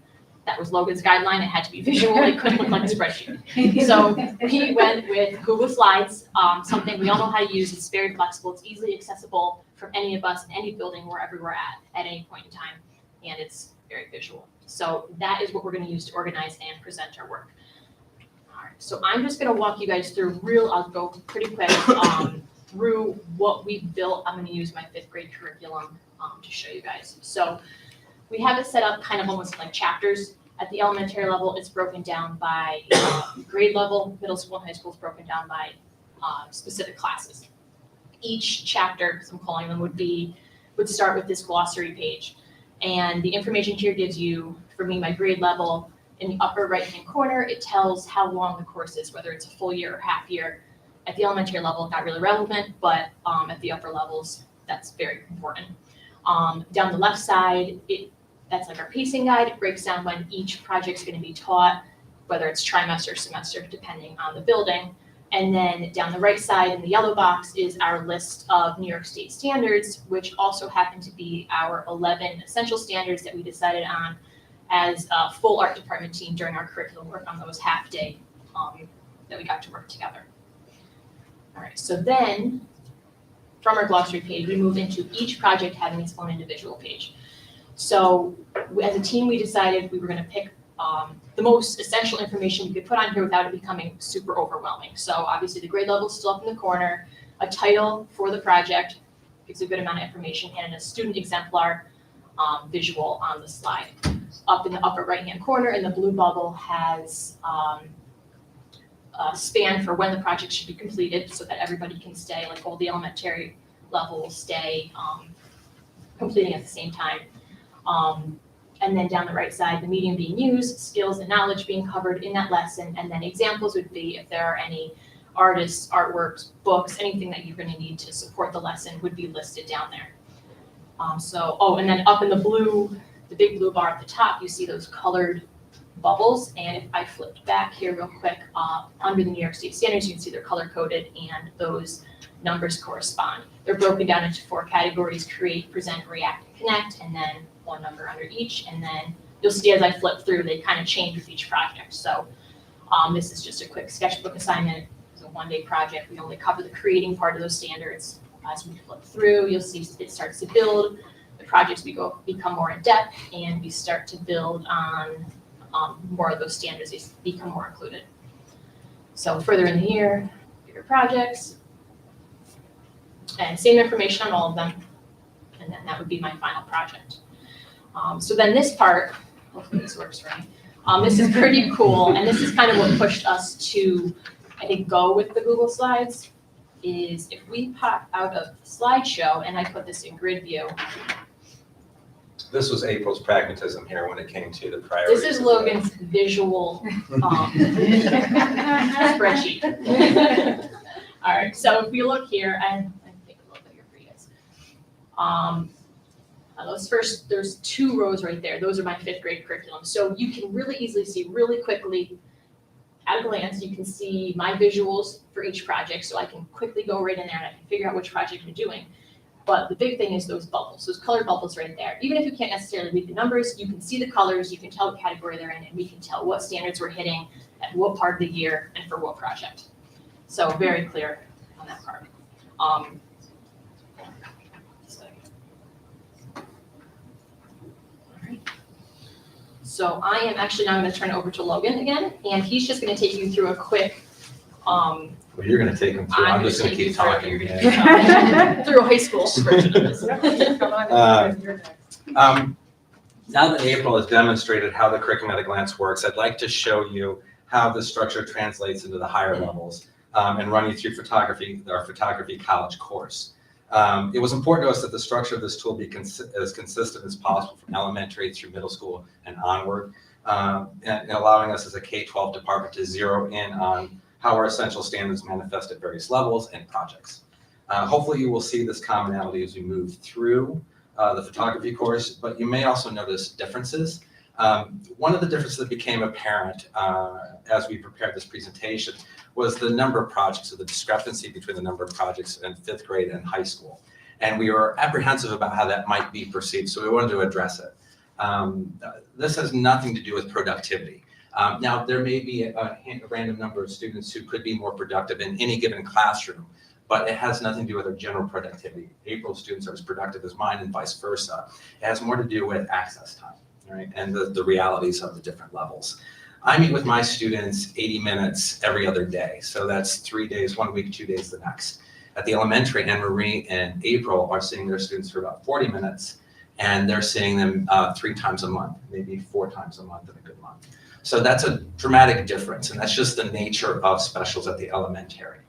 L: That was Logan's guideline. It had to be visual. It couldn't look like a spreadsheet. So we went with Google Slides, something we all know how to use. It's very flexible. It's easily accessible from any of us in any building, wherever we're at any point in time. And it's very visual. So that is what we're going to use to organize and present our work. So I'm just going to walk you guys through I'll go pretty quick through what we built. I'm going to use my 5th grade curriculum to show you guys. So we have it set up kind of almost like chapters. At the elementary level, it's broken down by grade level. Middle school and high school is broken down by specific classes. Each chapter, because I'm calling them, would start with this glossary page. And the information here gives you, for me, my grade level. In the upper right-hand corner, it tells how long the course is, whether it's a full year or half year. At the elementary level, not really relevant, but at the upper levels, that's very important. Down the left side, that's like our pacing guide. It breaks down when each project's going to be taught, whether it's trimester or semester, depending on the building. And then down the right side in the yellow box is our list of New York State standards, which also happen to be our 11 essential standards that we decided on as a full art department team during our curriculum work on those half day that we got to work together. All right, so then from our glossary page, we move into each project having its own individual page. So as a team, we decided we were going to pick the most essential information we could put on here without it becoming super overwhelming. So obviously the grade level is still up in the corner, a title for the project gives a good amount of information, and a student exemplar visual on the slide. Up in the upper right-hand corner in the blue bubble has a span for when the project should be completed so that everybody can stay, like all the elementary level will stay completing at the same time. And then down the right side, the medium being used, skills and knowledge being covered in that lesson, and then examples would be if there are any artists, artworks, books, anything that you're going to need to support the lesson would be listed down there. And then up in the blue, the big blue bar at the top, you see those colored bubbles. And if I flipped back here real quick, under the New York State standards, you can see they're color coded and those numbers correspond. They're broken down into 4 categories: create, present, react, and connect, and then one number under each. And then you'll see as I flip through, they kind of change with each project. So this is just a quick sketchbook assignment. It's a 1-day project. We only cover the creating part of those standards. As we flip through, you'll see it starts to build. The projects become more in depth, and we start to build on more of those standards. They become more included. So further in the year, bigger projects, and same information on all of them. And then that would be my final project. So then this part, hopefully this works right. This is pretty cool, and this is kind of what pushed us to, I think, go with the Google Slides. Is if we pop out of slideshow and I put this in grid view.
K: This was April's pragmatism here when it came to the priorities.
L: This is Logan's visual spreadsheet. All right, so if we look here, and I think a little bit here for you guys. There's 2 rows right there. Those are my 5th grade curriculum. So you can really easily see really quickly at a glance, you can see my visuals for each project, so I can quickly go right in there and I can figure out which project we're doing. But the big thing is those bubbles, those colored bubbles right there. Even if you can't necessarily read the numbers, you can see the colors, you can tell what category they're in, and we can tell what standards we're hitting at what part of the year and for what project. So very clear on that part. So I am actually now going to turn it over to Logan again, and he's just going to take you through a quick,
K: Well, you're gonna take them through, I'm just gonna keep talking.
L: through a high school version of this.
J: Come on, you're next.
K: Now that April has demonstrated how the curriculum at a glance works, I'd like to show you how the structure translates into the higher levels and run you through our photography college course. It was important to us that the structure of this tool be as consistent as possible from elementary through middle school and onward, and allowing us as a K-12 department to zero in on how our essential standards manifest at various levels and projects. Hopefully you will see this commonality as we move through the photography course, but you may also notice differences. One of the differences that became apparent as we prepared this presentation was the number of projects, or the discrepancy between the number of projects in 5th grade and high school. And we were apprehensive about how that might be perceived, so we wanted to address it. This has nothing to do with productivity. Now, there may be a random number of students who could be more productive in any given classroom, but it has nothing to do with our general productivity. April's students are as productive as mine and vice versa. It has more to do with access time, right? And the realities of the different levels. I meet with my students 80 minutes every other day. So that's 3 days, 1 week, 2 days the next. At the elementary, Anne-Marie and April are seeing their students for about 40 minutes, and they're seeing them 3 times a month, maybe 4 times a month in a good month. So that's a dramatic difference, and that's just the nature of specials at the elementary.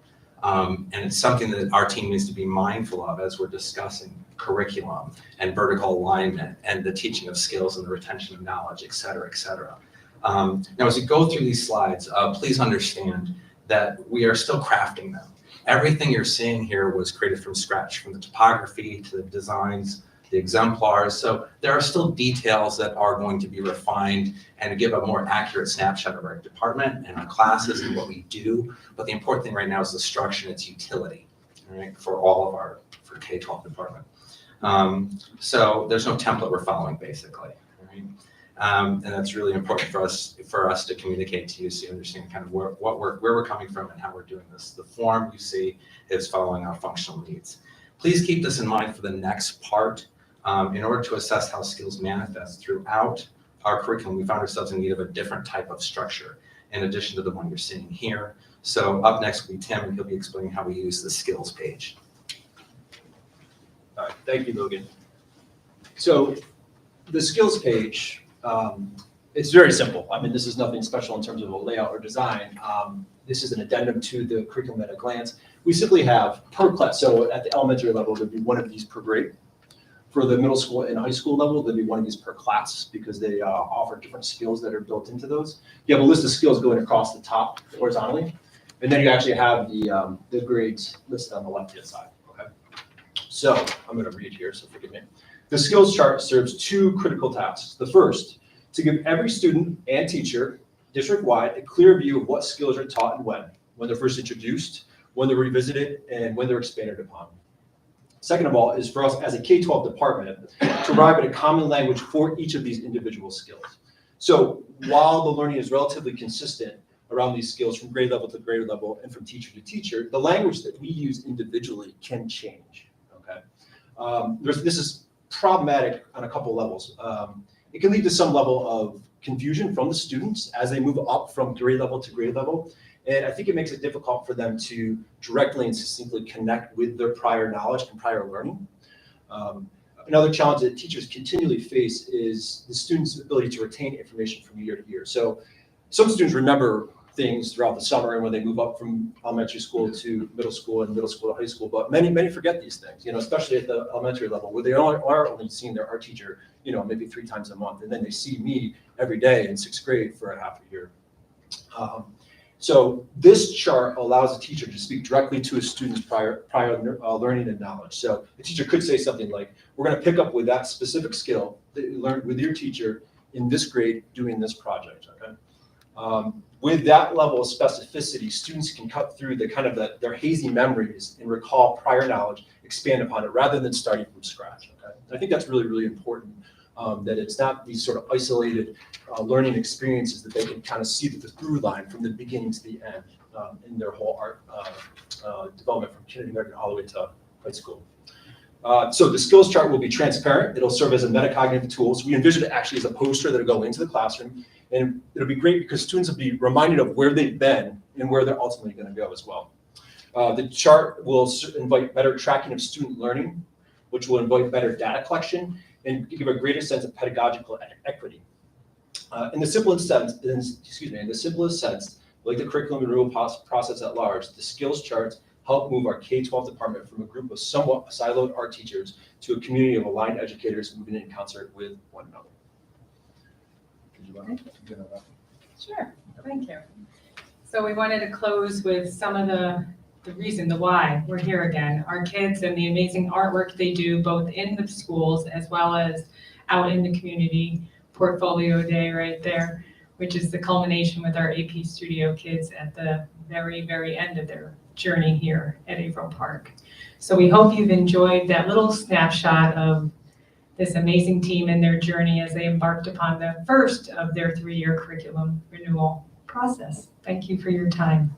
K: And it's something that our team needs to be mindful of as we're discussing curriculum and vertical alignment and the teaching of skills and the retention of knowledge, et cetera, et cetera. Now, as we go through these slides, please understand that we are still crafting them. Everything you're seeing here was created from scratch, from the topography to the designs, the exemplars. So there are still details that are going to be refined and to give a more accurate snapshot of our department and our classes and what we do. But the important thing right now is the structure and its utility, right, for all of our, for K-12 department. So there's no template we're following, basically, right? And that's really important for us to communicate to you so you understand kind of where we're coming from and how we're doing this. The form you see is following our functional needs. Please keep this in mind for the next part. In order to assess how skills manifest throughout our curriculum, we found ourselves in need of a different type of structure in addition to the one you're seeing here. So up next will be Tim, and he'll be explaining how we use the skills page.
M: All right, thank you, Logan. So the skills page, it's very simple. I mean, this is nothing special in terms of a layout or design. This is an addendum to the curriculum at a glance. We simply have per class. So at the elementary level, there'd be one of these per grade. For the middle school and high school level, there'd be one of these per class because they offer different skills that are built into those. You have a list of skills going across the top horizontally, and then you actually have the grades listed on the left-hand side. Okay. So I'm going to read here, so forgive me. The skills chart serves 2 critical tasks. The first, to give every student and teacher district-wide a clear view of what skills are taught and when they're first introduced, when they're revisited, and when they're expanded upon. Second of all is for us as a K-12 department to arrive at a common language for each of these individual skills. So while the learning is relatively consistent around these skills from grade level to grade level and from teacher to teacher, the language that we use individually can change, okay? This is problematic on a couple levels. It can lead to some level of confusion from the students as they move up from grade level to grade level. And I think it makes it difficult for them to directly and succinctly connect with their prior knowledge and prior learning. Another challenge that teachers continually face is the students' ability to retain information from year to year. So some students remember things throughout the summer and when they move up from elementary school to middle school and middle school to high school, but many forget these things, especially at the elementary level where they are only seeing their art teacher, maybe 3 times a month, and then they see me every day in 6th grade for a half a year. So this chart allows a teacher to speak directly to a student's prior learning and knowledge. So the teacher could say something like, we're going to pick up with that specific skill that you learned with your teacher in this grade doing this project. Okay. With that level of specificity, students can cut through their hazy memories and recall prior knowledge, expand upon it rather than starting from scratch. Okay. I think that's really, really important. That it's not these sort of isolated learning experiences that they can kind of see the through line from the beginning to the end. in their whole art development from kindergarten all the way to high school. So the skills chart will be transparent. It'll serve as a metacognitive tool. So we envision it actually as a poster that'll go into the classroom. And it'll be great because students will be reminded of where they've been and where they're ultimately going to go as well. The chart will invite better tracking of student learning, which will invite better data collection and give a greater sense of pedagogical equity. In the simplest sense, like the curriculum and renewal process at large, the skills charts help move our K-12 department from a group of somewhat siloed art teachers to a community of aligned educators moving in concert with one another.
J: Sure, thank you. So we wanted to close with some of the reason, the why we're here again. Our kids and the amazing artwork they do both in the schools as well as out in the community. Portfolio Day right there, which is the culmination with our AP Studio kids at the very, very end of their journey here at Averill Park. So we hope you've enjoyed that little snapshot of this amazing team and their journey as they embarked upon the first of their 3-year curriculum renewal process. Thank you for your time.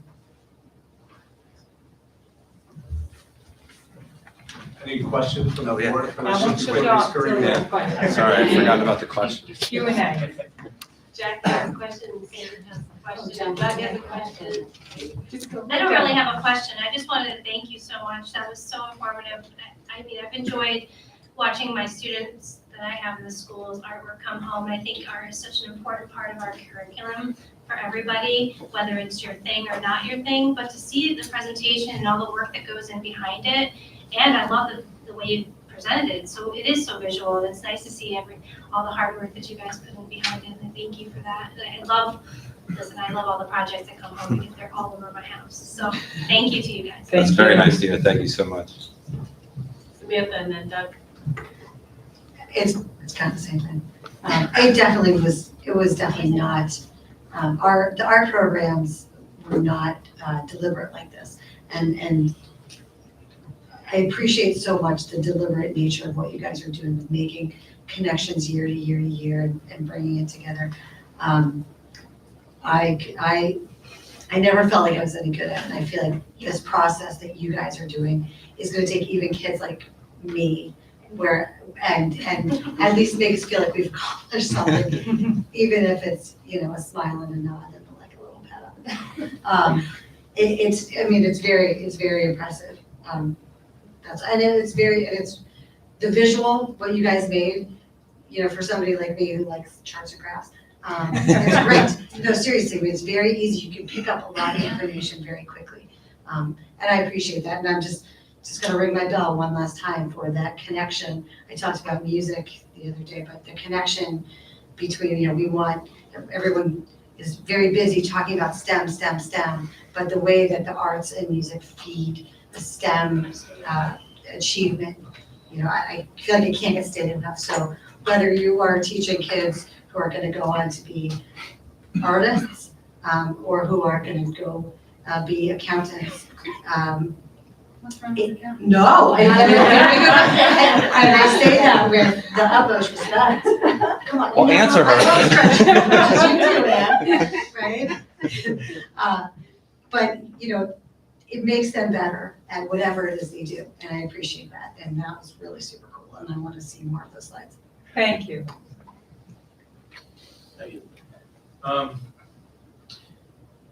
F: Any questions from the
K: Oh, yeah.
F: board?
J: I won't shut you off till you have questions.
K: Sorry, I forgot about the question.
J: Q&A.
N: Jack has a question, Sandra has a question, Doug has a question.
J: Just go.
N: I don't really have a question, I just wanted to thank you so much, that was so informative. I mean, I've enjoyed watching my students that I have in the schools, artwork come home, and I think art is such an important part of our curriculum for everybody, whether it's your thing or not your thing, but to see the presentation and all the work that goes in behind it, and I love the way you presented it, so it is so visual, and it's nice to see all the hard work that you guys put in behind it, and thank you for that. I love all the projects that come home because they're all over my house, so thank you to you guys.
K: That's very nice, Dina. Thank you so much.
N: Samantha and then Doug.
E: It's kind of the same thing. It was definitely not, the art programs were not deliberate like this. And I appreciate so much the deliberate nature of what you guys are doing with making connections year to year to year and bringing it together. I never felt like I was any good at it, and I feel like this process that you guys are doing is going to take even kids like me, and at least make us feel like we've accomplished something, even if it's, a smile and a nod and like a little pat on it's very impressive. It's the visual, what you guys made, for somebody like me who likes charts and graphs. It's great. No, seriously, it's very easy. You can pick up a lot of information very quickly. And I appreciate that. And I'm just gonna ring my bell one last time for that connection. I talked about music the other day, but the connection between, everyone is very busy talking about STEM, but the way that the arts and music feed the STEM achievement, I feel like it can't get stated enough. So whether you are teaching kids who are going to go on to be artists or who are going to go be accountants.
J: What's wrong with that?
E: No, and I say that with the utmost respect. Come on.
K: Well, answer her.
E: Right? But, it makes them better at whatever it is they do, and I appreciate that, and that was really super cool, and I want to see more of those slides.
J: Thank you.
O: Thank you.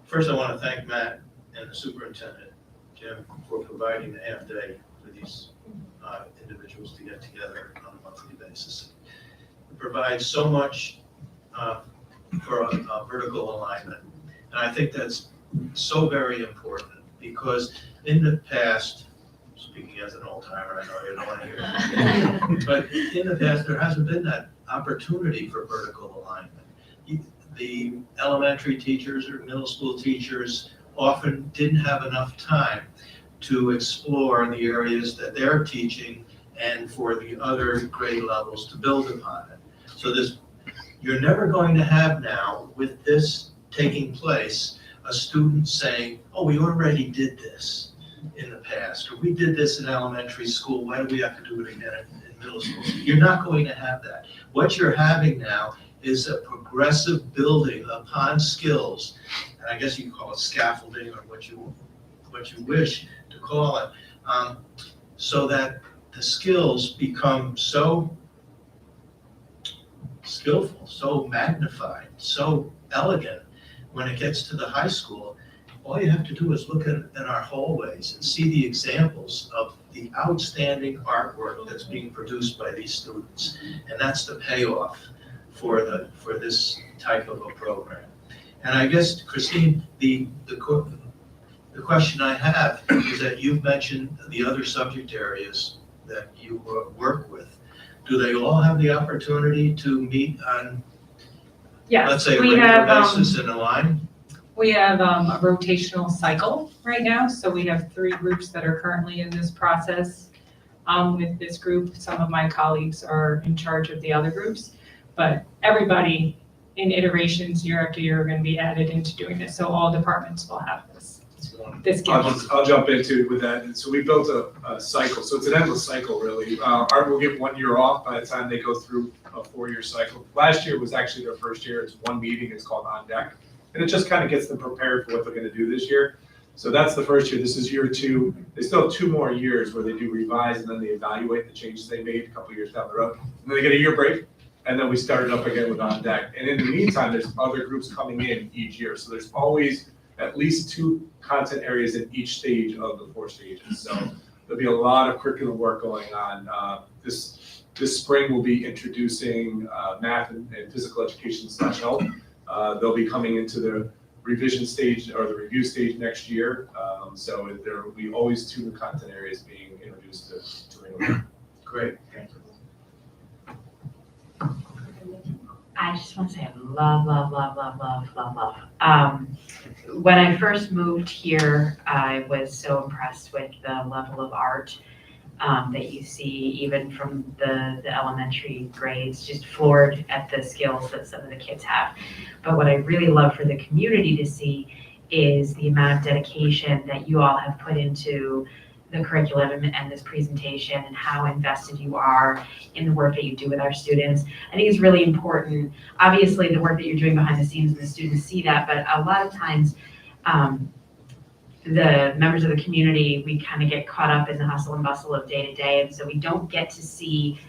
O: First, I want to thank Matt and the superintendent, Jim, for providing the half day for these individuals to get together on a monthly basis. It provides so much for a vertical alignment, and I think that's so very important because in the past, speaking as an old timer, I know you don't want to hear it, but in the past, there hasn't been that opportunity for vertical alignment. The elementary teachers or middle school teachers often didn't have enough time to explore the areas that they're teaching and for the other grade levels to build upon it. So you're never going to have now, with this taking place, a student saying, oh, we already did this in the past, or we did this in elementary school, why do we have to do it again in middle school? You're not going to have that. What you're having now is a progressive building upon skills, and I guess you can call it scaffolding or what you wish to call it, so that the skills become so skillful, so magnified, so elegant when it gets to the high school. All you have to do is look in our hallways and see the examples of the outstanding artwork that's being produced by these students. And that's the payoff for this type of a program. And I guess, Christine, the question I have is that you've mentioned the other subject areas that you work with. Do they all have the opportunity to meet on,
J: Yes,
O: let's say, a
J: we
O: regular
J: have,
O: basis in a line?
J: We have a rotational cycle right now, so we have 3 groups that are currently in this process. With this group, some of my colleagues are in charge of the other groups, but everybody in iterations year after year are going to be added into doing this, so all departments will have this.
F: I'll jump into it with that. And so we built a cycle. So it's an endless cycle, really. Art will get 1 year off by the time they go through a 4-year cycle. Last year was actually their first year. It's 1 meeting. It's called On Deck. And it just kind of gets them prepared for what they're going to do this year. So that's the first year. This is year 2. They still have 2 more years where they do revise and then they evaluate the changes they made a couple years down the road. And then they get a year break. And then we start it up again with On Deck. And in the meantime, there's other groups coming in each year. So there's always at least 2 content areas in each stage of the 4 stages. So there'll be a lot of curriculum work going on. This spring we'll be introducing math and physical education / health. They'll be coming into the revision stage or the review stage next year. So there will be always 2 new content areas being introduced to Ringgold. Great. Thank you.
D: I just want to say I love. When I first moved here, I was so impressed with the level of art that you see, even from the elementary grades, just floored at the skills that some of the kids have. But what I really love for the community to see is the amount of dedication that you all have put into the curriculum and this presentation and how invested you are in the work that you do with our students. I think it's really important. Obviously, the work that you're doing behind the scenes and the students see that, but a lot of times the members of the community, we kind of get caught up in the hustle and bustle of day to day, and so we don't get to see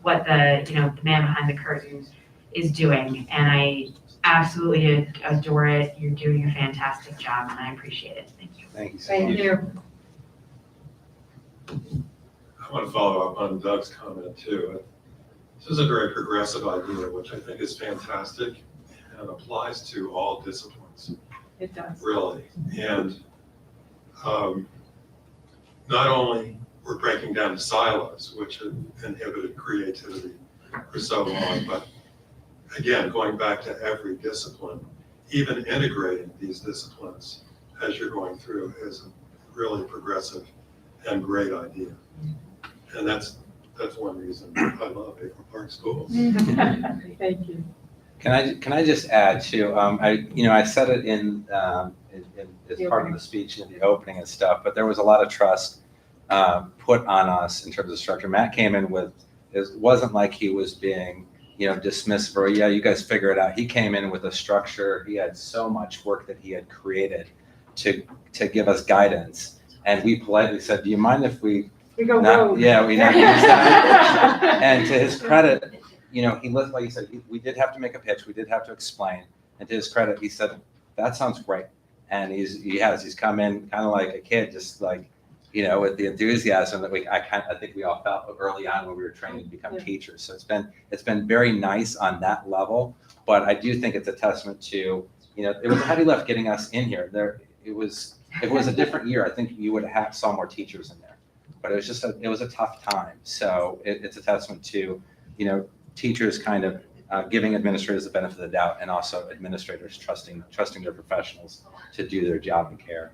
D: what the man behind the curtain is doing. And I absolutely adore it. You're doing a fantastic job, and I appreciate it. Thank you.
K: Thank you so
J: Thank
K: much.
J: you.
G: I want to follow up on Doug's comment too. This is a very progressive idea, which I think is fantastic and applies to all disciplines.
J: It does.
G: Really. And not only we're breaking down the silos, which have inhibited creativity for so long, but again, going back to every discipline, even integrating these disciplines as you're going through is a really progressive and great idea. And that's one reason I love Averill Park Schools.
J: Thank you.
K: Can I just add too? I said it in as part of the speech in the opening and stuff, but there was a lot of trust put on us in terms of structure. Matt came in with, it wasn't like he was being dismissive or yeah, you guys figure it out. He came in with a structure. He had so much work that he had created to give us guidance, and we politely said, "Do you mind if we
J: go
K: not,
J: rogue?"
K: Yeah, we not use that." And to his credit, he listened. Like he said, we did have to make a pitch. We did have to explain. And to his credit, he said, "That sounds great." And he's come in kind of like a kid, just like with the enthusiasm that I think we all felt early on when we were training to become teachers. So it's been very nice on that level. But I do think it's a testament to it was a heavy lift getting us in here. If it was a different year, I think you would have saw more teachers in there. But it was a tough time. So it's a testament to teachers kind of giving administrators the benefit of the doubt, and also administrators trusting their professionals to do their job and care.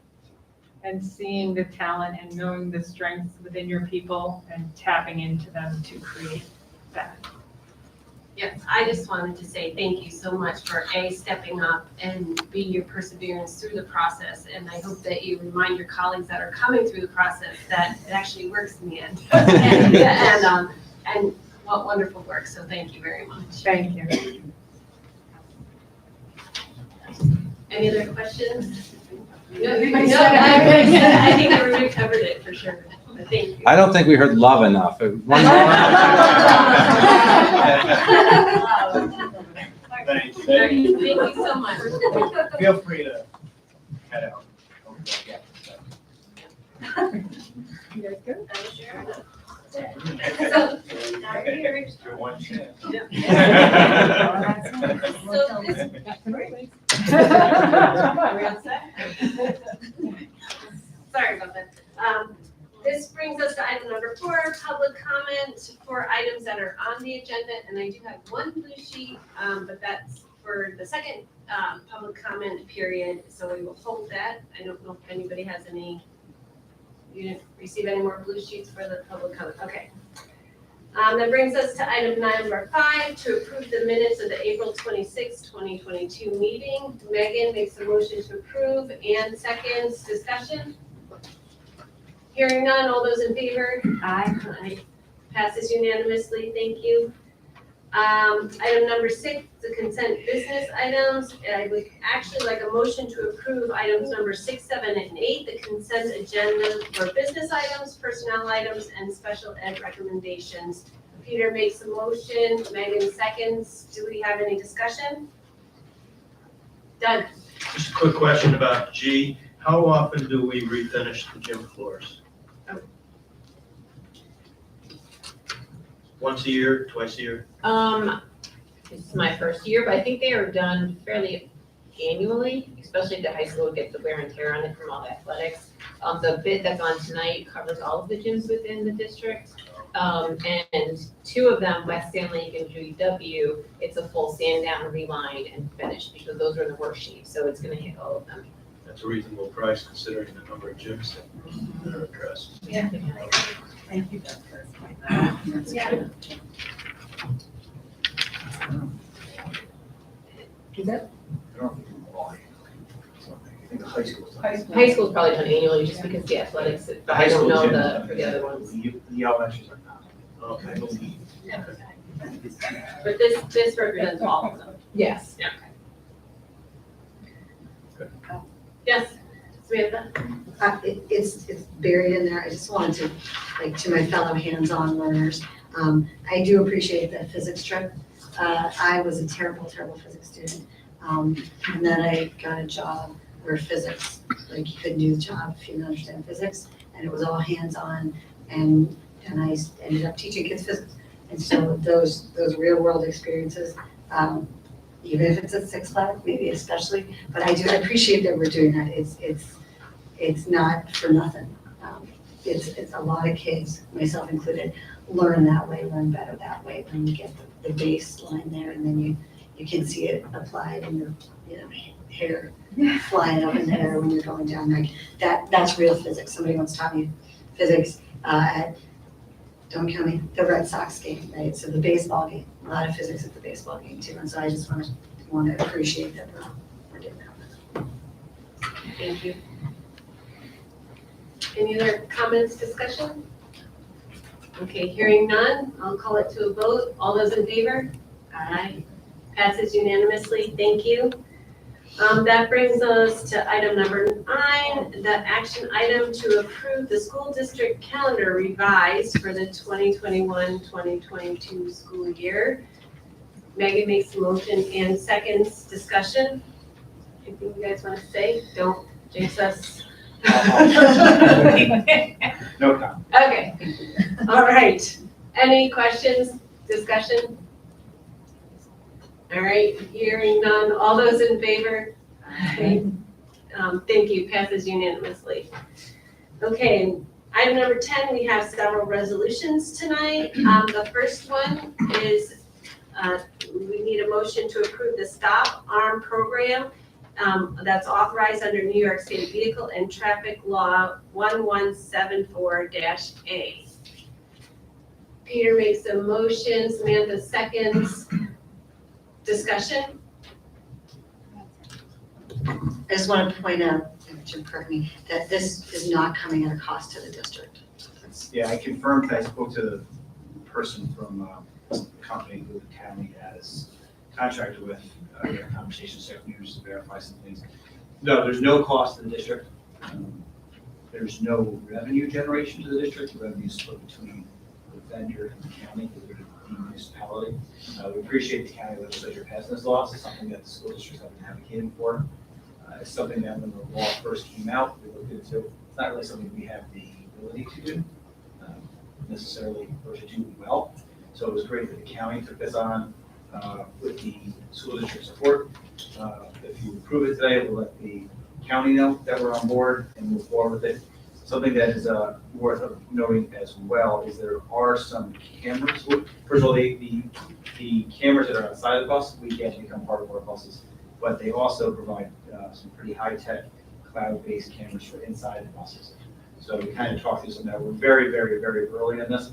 J: And seeing the talent and knowing the strengths within your people and tapping into them to create that.
B: Yes, I just wanted to say thank you so much for stepping up and being your perseverance through the process. And I hope that you remind your colleagues that are coming through the process that it actually works in the end. And what wonderful work. So thank you very much.
J: Thank you.
N: Any other questions?
B: No,
N: everybody
B: no,
N: said everything.
B: I think everybody covered it for sure. Thank you.
K: I don't think we heard love enough. One more.
O: Thank you.
B: Thank you so much.
A: Feel free to head out.
J: You guys good?
N: I'm sure.
O: Your one chance.
N: So this,
J: Are we all set?
N: sorry about that. This brings us to item number 4, public comment for items that are on the agenda. And I do have one blue sheet, but that's for the second public comment period. So we will hold that. I don't know if anybody has any. You didn't receive any more blue sheets for the public comment? Okay. That brings us to item number 5, to approve the minutes of the April 26, 2022 meeting. Megan makes a motion to approve and seconds. Discussion? Hearing none, all those in favor?
D: Aye.
N: Aye. Passes unanimously, thank you. Item number 6, the consent business items. I would actually like a motion to approve items number 6, 7, and 8, the consent agenda for business items, personnel items, and special ed recommendations. Peter makes a motion, Megan seconds. Do we have any discussion? Done.
O: Just a quick question about G. How often do we refinish the gym floors? Once a year, twice a year?
B: This is my first year, but I think they are done fairly annually, especially at the high school, get the wear and tear on it from all the athletics. The bid that's on tonight covers all of the gyms within the district. And 2 of them, West Sand Lake and GW, it's a full sand down, reline, and finish, because those are in the worksheet, so it's gonna hit all of them.
O: That's a reasonable price considering the number of gyms that are addressed.
B: Yeah.
J: Thank you.
N: Yeah.
J: Is that?
O: High school.
B: High school's probably done annually, just because the athletics, but I don't know for the other ones.
A: The elementaries are not.
O: Okay.
B: But this represents all of them. Yes. Yeah. Yes, Samantha?
E: It's buried in there. I just wanted to, like, to my fellow hands-on learners, I do appreciate the physics trip. I was a terrible, terrible physics student. And then I got a job where physics, like, you couldn't do the job if you didn't understand physics, and it was all hands-on, and I ended up teaching kids physics. And so those real-world experiences, even if it's at Six Flags, maybe especially, but I appreciate that we're doing that. It's not for nothing. It's a lot of kids, myself included, learn that way, learn better that way, when you get the baseline there, and then you can see it applied in your, hair flying up in the air when you're going down. Like that's real physics. Somebody once taught me physics at, don't kill me, the Red Sox game, right? So the baseball game, a lot of physics at the baseball game too. And so I just want to appreciate that we're doing that.
N: Thank you. Any other comments, discussion? Okay, hearing none, I'll call it to a vote. All those in favor? Aye. Passes unanimously, thank you. That brings us to item number 9, the action item to approve the school district calendar revised for the 2021-2022 school year. Megan makes a motion and seconds. Discussion. Anything you guys want to say? Don't jinx us.
A: No comment.
N: Okay, all right. Any questions, discussion? All right, hearing none. All those in favor? Aye. Thank you, passes unanimously. Okay, item number 10, we have several resolutions tonight. The first one is we need a motion to approve the Stop Arm Program that's authorized under New York State Vehicle and Traffic Law 1174-A. Peter makes a motion, Samantha seconds. Discussion?
E: I just want to point out, Jim, correct me, that this is not coming at a cost to the district.
A: Yeah, I confirmed, I spoke to the person from the company who the county has
M: contracted with, we had a conversation this afternoon just to verify some things. No, there's no cost to the district. There's no revenue generation to the district. The revenue is split between the vendor and the county, the municipality. We appreciate the county legislature passing this law. It's something that the school districts have been advocating for. It's something that when the law first came out, we looked into. It's not really something we have the ability to do necessarily or to do well. So it was great that the county took this on with the school district support. If you approve it today, we'll let the county know that we're on board and move forward with it. Something that is worth noting as well is there are some cameras. First of all, the cameras that are outside the bus, we get to become part of our buses, but they also provide some pretty high-tech cloud-based cameras for inside the buses. So we kind of talked through some of that. We're very, very, very early in this,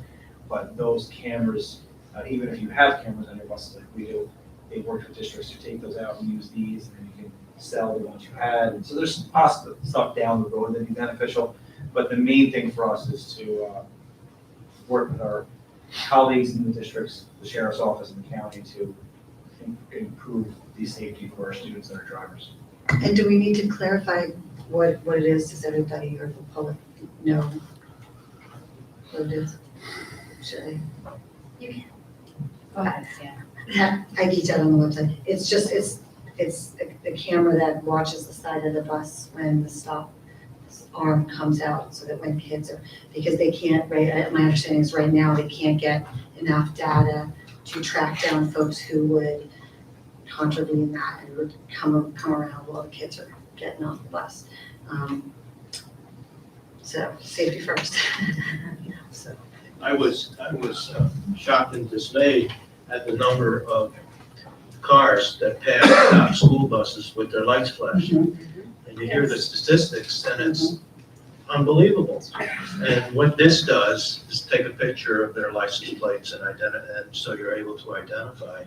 M: but those cameras, even if you have cameras on your buses like we do, they work with districts to take those out and use these, and then you can sell the ones you had. And so there's some possible stuff down the road that'd be beneficial. But the main thing for us is to work with our colleagues in the districts, the sheriff's office and the county to improve the safety for our students and our drivers.
E: And do we need to clarify what it is? Does everybody or the public know what it is? Should I?
B: You can.
E: Go ahead, yeah. I detailed on the website. It's just, it's the camera that watches the side of the bus when the stop arm comes out, so that when kids are, because they can't, right, my understanding is right now they can't get enough data to track down folks who would contravene that and would come around while the kids are getting off the bus. So safety first. So.
O: I was shocked and dismayed at the number of cars that pass school buses with their lights flashing. And you hear the statistics, and it's unbelievable. And what this does is take a picture of their license plates and so you're able to identify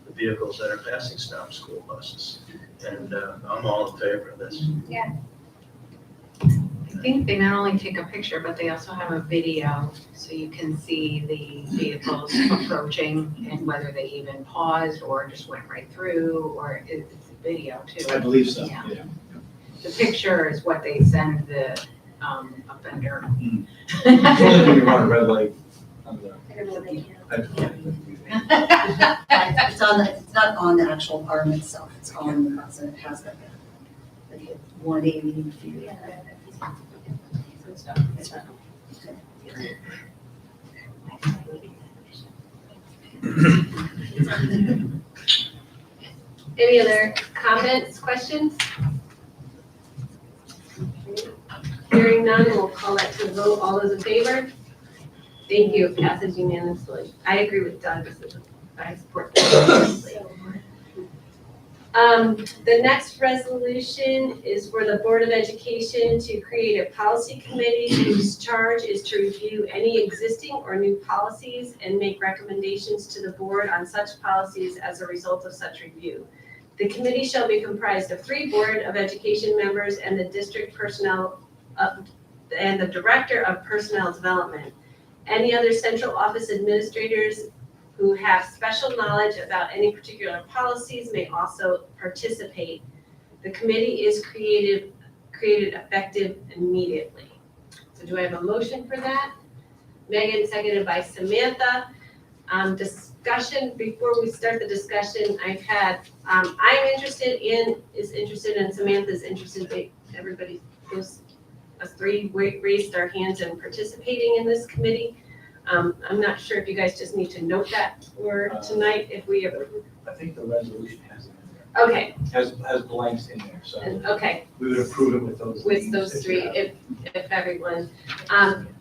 O: the vehicles that are passing stop school buses. And I'm all in favor of this.
B: Yeah.
C: I think they not only take a picture, but they also have a video, so you can see the vehicles approaching and whether they even paused or just went right through, or it's a video too.
M: I believe so,
C: Yeah.
M: yeah.
C: The picture is what they send the offender.
M: When you run a red light on the.
B: I don't know what they do.
E: It's not on the actual arm itself, it's on the bus, and it has like a 180 view. It's not.
B: Any other comments, questions? Hearing none, we'll call that to a vote. All those in favor? Thank you. Passes unanimously. I agree with Doug. I support that. The next resolution is for the Board of Education to create a policy committee whose charge is to review any existing or new policies and make recommendations to the board on such policies as a result of such review. The committee shall be comprised of 3 Board of Education members and the district personnel and the Director of Personnel Development. Any other central office administrators who have special knowledge about any particular policies may also participate. The committee is created effective immediately. So do I have a motion for that? Megan, seconded by Samantha. Discussion, before we start the discussion, I've had, I'm interested in, Samantha's interested, everybody, those us 3 raised our hands and participating in this committee. I'm not sure if you guys just need to note that for tonight, if we approve.
M: I think the resolution has it in there.
B: Okay.
M: Has blanks in there, so.
B: Okay.
M: We would approve it with those.
B: With those 3, if everyone.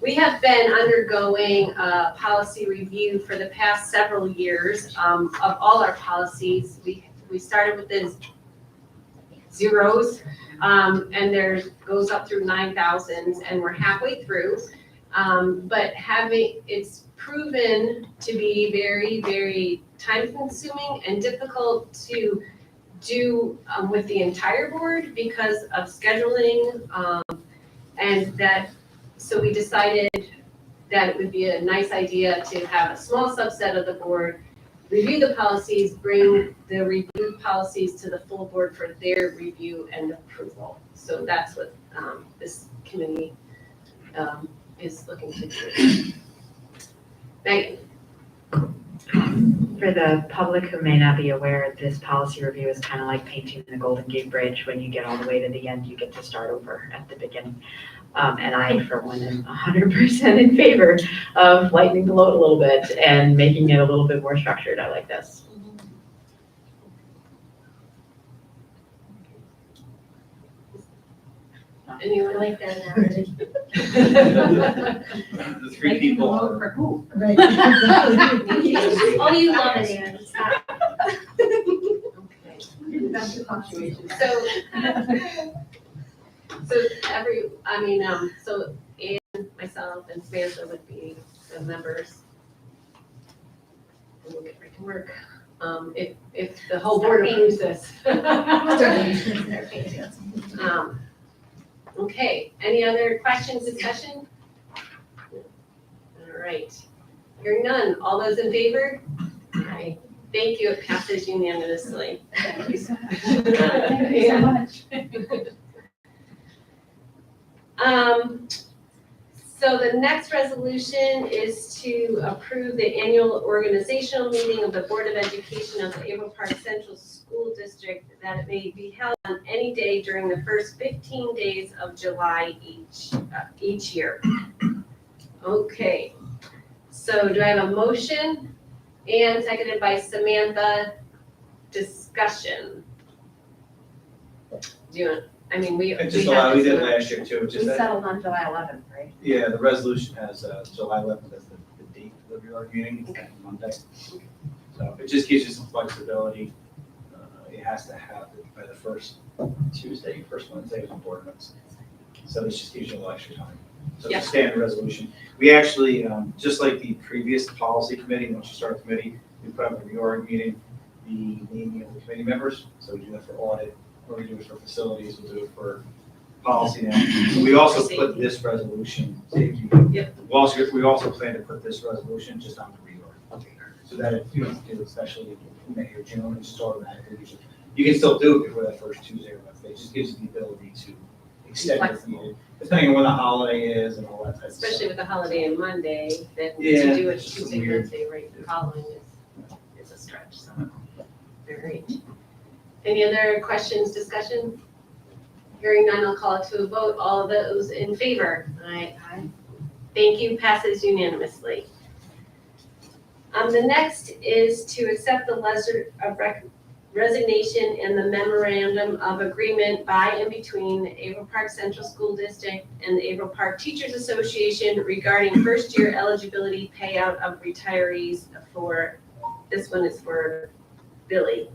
B: We have been undergoing a policy review for the past several years of all our policies. We started with the zeros, and there goes up through 9,000s, and we're halfway through. But it's proven to be very, very time consuming and difficult to do with the entire board because of scheduling, so we decided that it would be a nice idea to have a small subset of the board
P: review the policies, bring the reviewed policies to the full board for their review and approval. So that's what this committee is looking to do. Megan?
D: For the public who may not be aware, this policy review is kind of like painting the Golden Gate Bridge. When you get all the way to the end, you get to start over at the beginning. And I, for one, am 100% in favor of lightening the load a little bit and making it a little bit more structured. I like this.
P: Anyone like that narrative?
A: The three people are.
E: For who? Right.
N: Oh, you love it, Ann. Stop.
P: That's the punctuation. So Ann, myself, and Samantha would be the members. And we'll get right to work. If the whole board approves this. Okay, any other questions, discussion? All right, hearing none, all those in favor? Aye. Thank you, it passes unanimously.
J: Thank you so much.
P: Thank you so much. So the next resolution is to approve the annual organizational meeting of the Board of Education of the Averill Park Central School District, that it may be held on any day during the first 15 days of July each year. Okay, so do I have a motion? And seconded by Samantha, discussion. Do you want, we
M: And
P: we
M: just
P: have
M: allow, we
P: this
M: did
P: one.
M: last year too,
D: We
M: just that,
D: settled on July 11th, right?
M: yeah, the resolution has July 11th as the date of the reorg meeting, it's
P: Okay.
M: Monday. So it just gives you some flexibility. It has to happen by the first Tuesday, first Wednesday of board notes. So this just gives you a little extra time. So it's a standard resolution. We actually, just like the previous policy committee, once you start a committee, we put up a reorg meeting, the naming of the committee members. So we do that for audit, or we do it for facilities, we'll do it for policy now. So we also put this resolution, safety.
P: Yep.
M: We also plan to put this resolution just on the reorg. So that if you don't do it, especially in May or June, it's just automatically. You can still do it before that first Tuesday or Wednesday. It just gives you the ability to extend it if needed, depending on when the holiday is and all that type of stuff.
P: Especially with the holiday and Monday, that
M: Yeah,
P: to do it
M: it's just
P: Tuesday,
M: weird.
P: Wednesday, right following is a stretch, so. All right. Any other questions, discussion? Hearing none, I'll call it to a vote. All of those in favor? Aye. Thank you, passes unanimously. The next is to accept the letter of resignation and the memorandum of agreement by and between the Averill Park Central School District and the Averill Park Teachers Association regarding first-year eligibility payout of retirees for, this one is for Billy.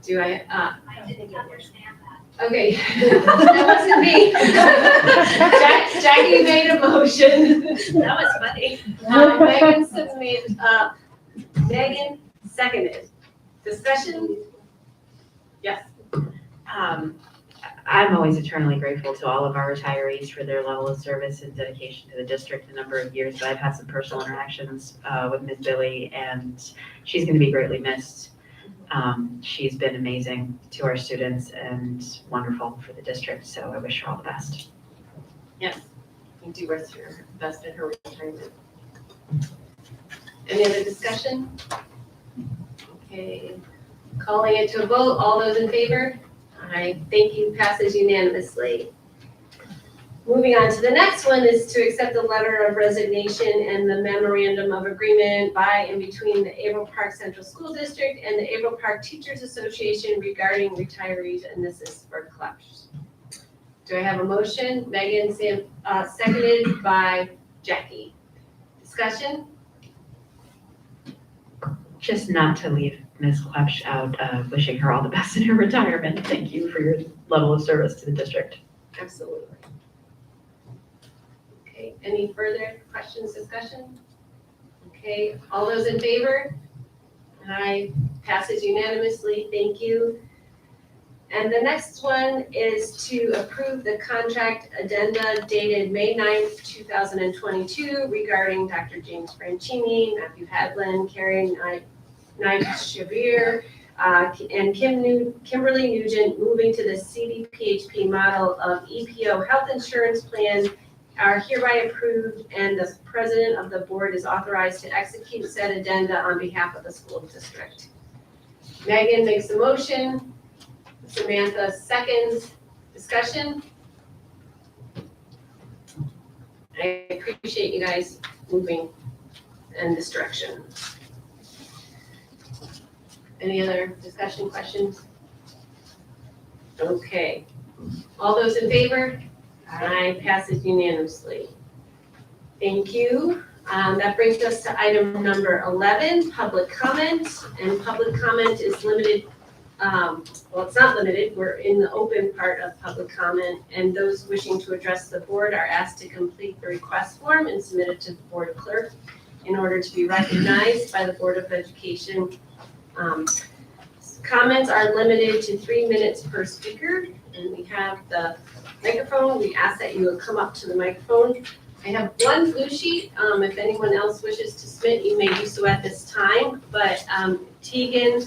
P: Do I
N: didn't understand that.
P: Okay, that wasn't me. Jackie made a motion.
N: That was funny.
P: Megan seconded. Discussion? Yes.
D: I'm always eternally grateful to all of our retirees for their level of service and dedication to the district, the number of years that I've had some personal interactions with Ms. Billy, and she's going to be greatly missed. She's been amazing to our students and wonderful for the district, so I wish her all the best.
P: Yes, we do wish her best in her retirement. Any other discussion? Okay, calling it to a vote, all those in favor? Aye, thank you, passes unanimously. Moving on to the next one is to accept the letter of resignation and the memorandum of agreement by and between the Averill Park Central School District and the Averill Park Teachers Association regarding retirees, and this is for Klepsch. Do I have a motion? Megan, seconded by Jackie. Discussion?
D: Just not to leave Ms. Klepsch out, wishing her all the best in her retirement. Thank you for your level of service to the district.
P: Absolutely. Okay, any further questions, discussion? Okay, all those in favor? Aye, passes unanimously, thank you. And the next one is to approve the contract addenda dated May 9th, 2022 regarding Dr. James Franchini, Matthew Hadlin, Carrie Knight Shavir, and Kimberly Nugent moving to the CDPHP model of EPO health insurance plan are hereby approved, and the president of the board is authorized to execute said addenda on behalf of the school district. Megan makes a motion. Samantha seconds. Discussion? I appreciate you guys moving in this direction. Any other discussion, questions? Okay. All those in favor? Aye, passes unanimously. Thank you. That brings us to item number 11, public comment. And public comment is limited, well, it's not limited, we're in the open part of public comment, and those wishing to address the board are asked to complete the request form and submit it to the board clerk in order to be recognized by the Board of Education. Comments are limited to 3 minutes per speaker, and we have the microphone. We ask that you would come up to the microphone. I have one blue sheet. If anyone else wishes to submit, you may do so at this time, but Tegan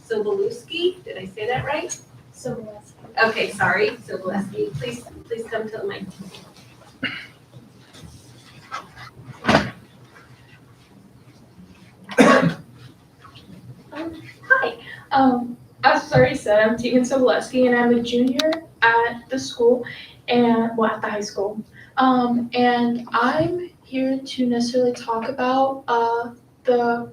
P: Sobolewski, did I say that right?
N: Sobolewski.
P: Okay, sorry, Sobolewski, please come to the mic.
Q: Hi, as already said, I'm Tegan Sobolewski, and I'm a junior at the school, and well, at the high school. And I'm here to necessarily talk about the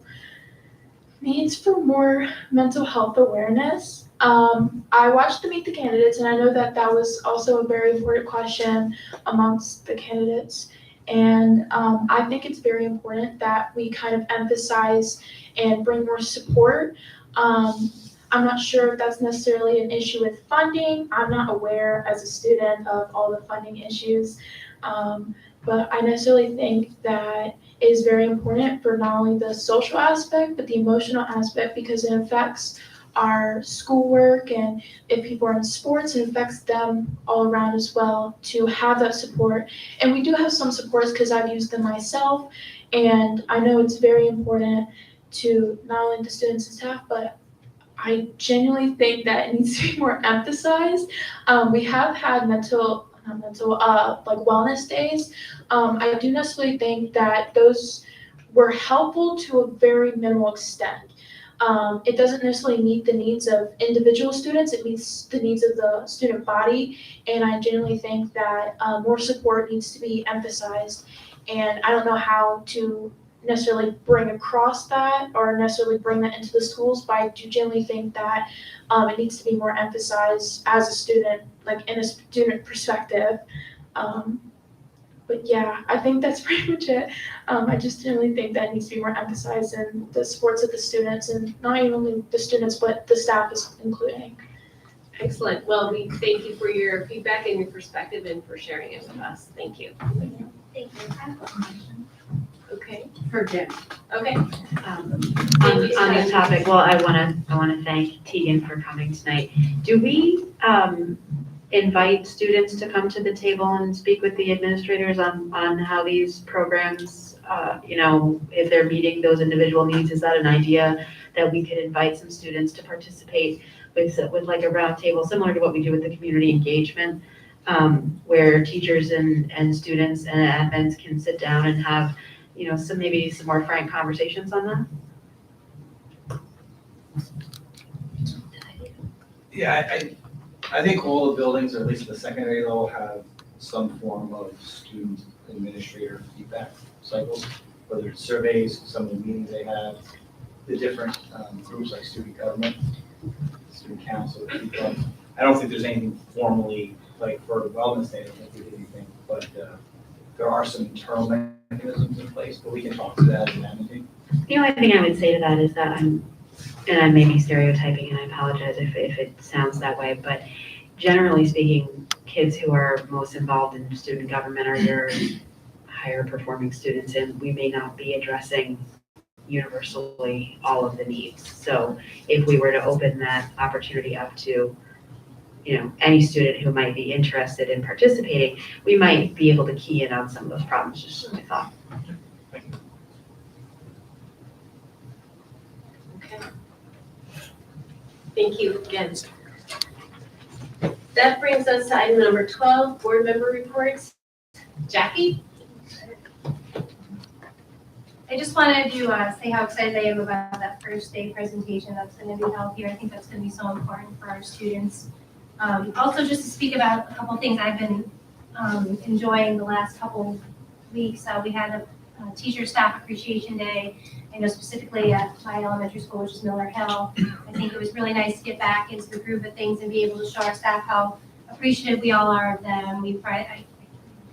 Q: needs for more mental health awareness. I watched the Meet the Candidates, and I know that that was also a very important question amongst the candidates. And I think it's very important that we kind of emphasize and bring more support. I'm not sure if that's necessarily an issue with funding. I'm not aware as a student of all the funding issues. But I necessarily think that it is very important for not only the social aspect, but the emotional aspect, because it affects our schoolwork, and if people are in sports, it affects them all around as well, to have that support. And we do have some supports because I've used them myself, and I know it's very important to not only the students and staff, but I genuinely think that it needs to be more emphasized. We have had like wellness days. I do necessarily think that those were helpful to a very minimal extent. It doesn't necessarily meet the needs of individual students, it meets the needs of the student body, and I genuinely think that more support needs to be emphasized. And I don't know how to necessarily bring across that or necessarily bring that into the schools, but I do genuinely think that it needs to be more emphasized as a student, like in a student perspective. But yeah, I think that's pretty much it. I just generally think that needs to be more emphasized in the supports of the students, and not even only the students, but the staff is including.
P: Excellent. Well, we thank you for your feedback and your perspective and for sharing it with us. Thank you.
N: Thank you. I have a question.
P: Okay.
D: For Jim.
P: Okay.
D: On this topic, well, I wanna thank Tegan for coming tonight. Do we invite students to come to the table and speak with the administrators on how these programs, if they're meeting those individual needs? Is that an idea that we could invite some students to participate with like a round table, similar to what we do with the community engagement, where teachers and students and admins can sit down and have, maybe some more frank conversations on that?
R: Yeah, I think all the buildings, or at least the secondary level, have some form of student administrator feedback cycles, whether it's surveys, some of the meetings they have, the different groups like student government, student council. I don't think there's anything formally, like for wellness day, I don't think we did anything, but there are some internal mechanisms in place, but we can talk to that in that meeting.
D: The only thing I would say to that is that I may be stereotyping, and I apologize if it sounds that way, but generally speaking, kids who are most involved in student government are your higher performing students, and we may not be addressing universally all of the needs. So if we were to open that opportunity up to any student who might be interested in participating, we might be able to key in on some of those problems, just my thought.
P: Okay. Thank you again. That brings us to item number 12, board member reports. Jackie?
N: I just wanted to say how excited I am about that first day presentation that's going to be held here. I think that's going to be so important for our students. Also, just to speak about a couple of things I've been enjoying the last couple of weeks. We had a teacher staff appreciation day. I know specifically at my elementary school, which is Miller Hill. I think it was really nice to get back into the groove of things and be able to show our staff how appreciative we all are of them.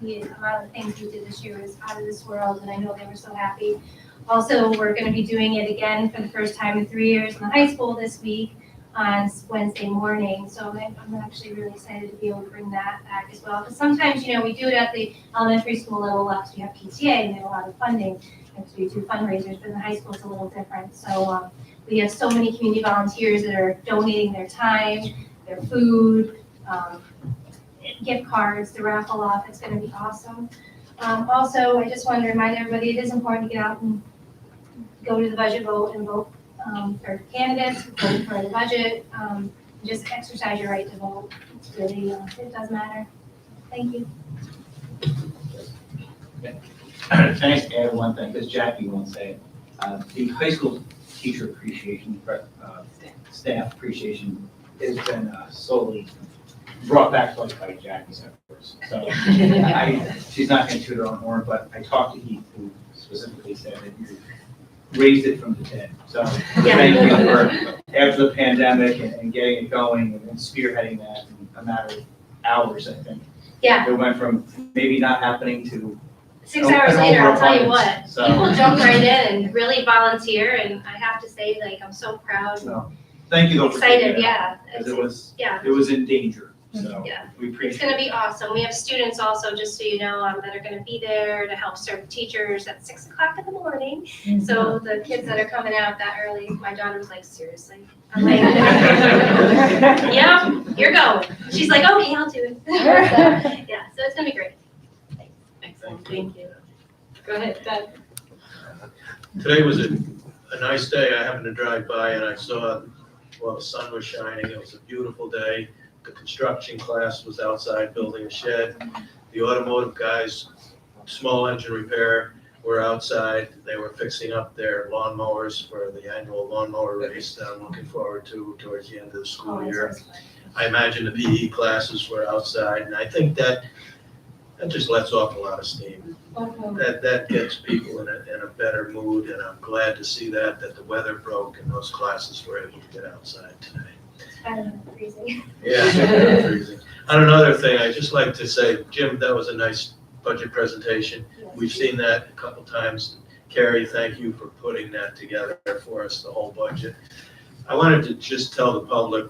N: The amount of things we did this year was out of this world, and I know they were so happy. Also, we're going to be doing it again for the first time in 3 years in the high school this week on Wednesday morning. So I'm actually really excited to be able to bring that back as well. Because sometimes, we do it at the elementary school level because we have PTA and we have a lot of funding. Because we do fundraisers, but in the high school it's a little different. So we have so many community volunteers that are donating their time, their food, gift cards to raffle off. It's going to be awesome. Also, I just want to remind everybody it is important to get out and go to the budget vote and vote for candidates, vote for the budget. Just exercise your right to vote. It's really, it does matter. Thank you.
R: Can I just add one thing, because Jackie won't say it. The high school teacher appreciation, staff appreciation has been solely brought back to life by Jackie's efforts. So she's not going to toot her own horn, but I talked to Heath, who specifically said that you raised it from the dead. So thank you for, after the pandemic and getting it going and spearheading that in a matter of hours, I think.
N: Yeah.
R: It went from maybe not happening to
N: 6 hours later, I'll tell you what,
R: So-
N: people jump right in and really volunteer, and I have to say, I'm so proud and
R: No, thank you though for taking
N: excited,
R: it
N: yeah.
R: Because it was,
N: Yeah.
R: it was in danger, so
N: Yeah.
R: we
N: It's
R: appreciate
N: gonna
R: it.
N: be awesome. We have students also, just so you know, that are gonna be there to help serve the teachers at 6 o'clock in the morning. So the kids that are coming out that early, my daughter was like, seriously? I'm like, yeah, you're going. She's like, okay, I'll do it. Yeah, so it's gonna be great.
P: Excellent, thank you. Go ahead, Doug.
O: Today was a nice day. I happened to drive by and I saw, the sun was shining. It was a beautiful day. The construction class was outside building a shed. The automotive guys, small engine repair, were outside. They were fixing up their lawnmowers for the annual lawnmower race that I'm looking forward to towards the end of the school year. I imagine the PE classes were outside, and I think that just lets off a lot of steam. That gets people in a better mood, and I'm glad to see that the weather broke and those classes were able to get outside today.
N: Kind of freezing.
O: Yeah, it's freezing. On another thing, I'd just like to say, Jim, that was a nice budget presentation. We've seen that a couple times. Carrie, thank you for putting that together for us, the whole budget. I wanted to just tell the public,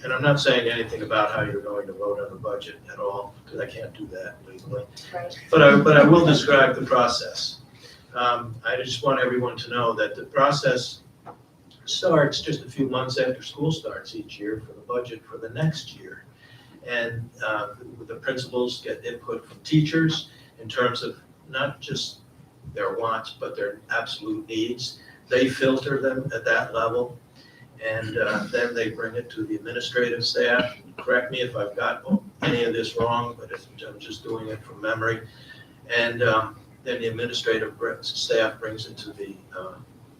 O: and I'm not saying anything about how you're going to vote on the budget at all, because I can't do that legally.
P: Right.
O: But I will describe the process. I just want everyone to know that the process starts just a few months after school starts each year for the budget for the next year. And the principals get input from teachers in terms of not just their wants, but their absolute needs. They filter them at that level. And then they bring it to the administrative staff. Correct me if I've got any of this wrong, but I'm just doing it from memory. And then the administrative staff brings it to the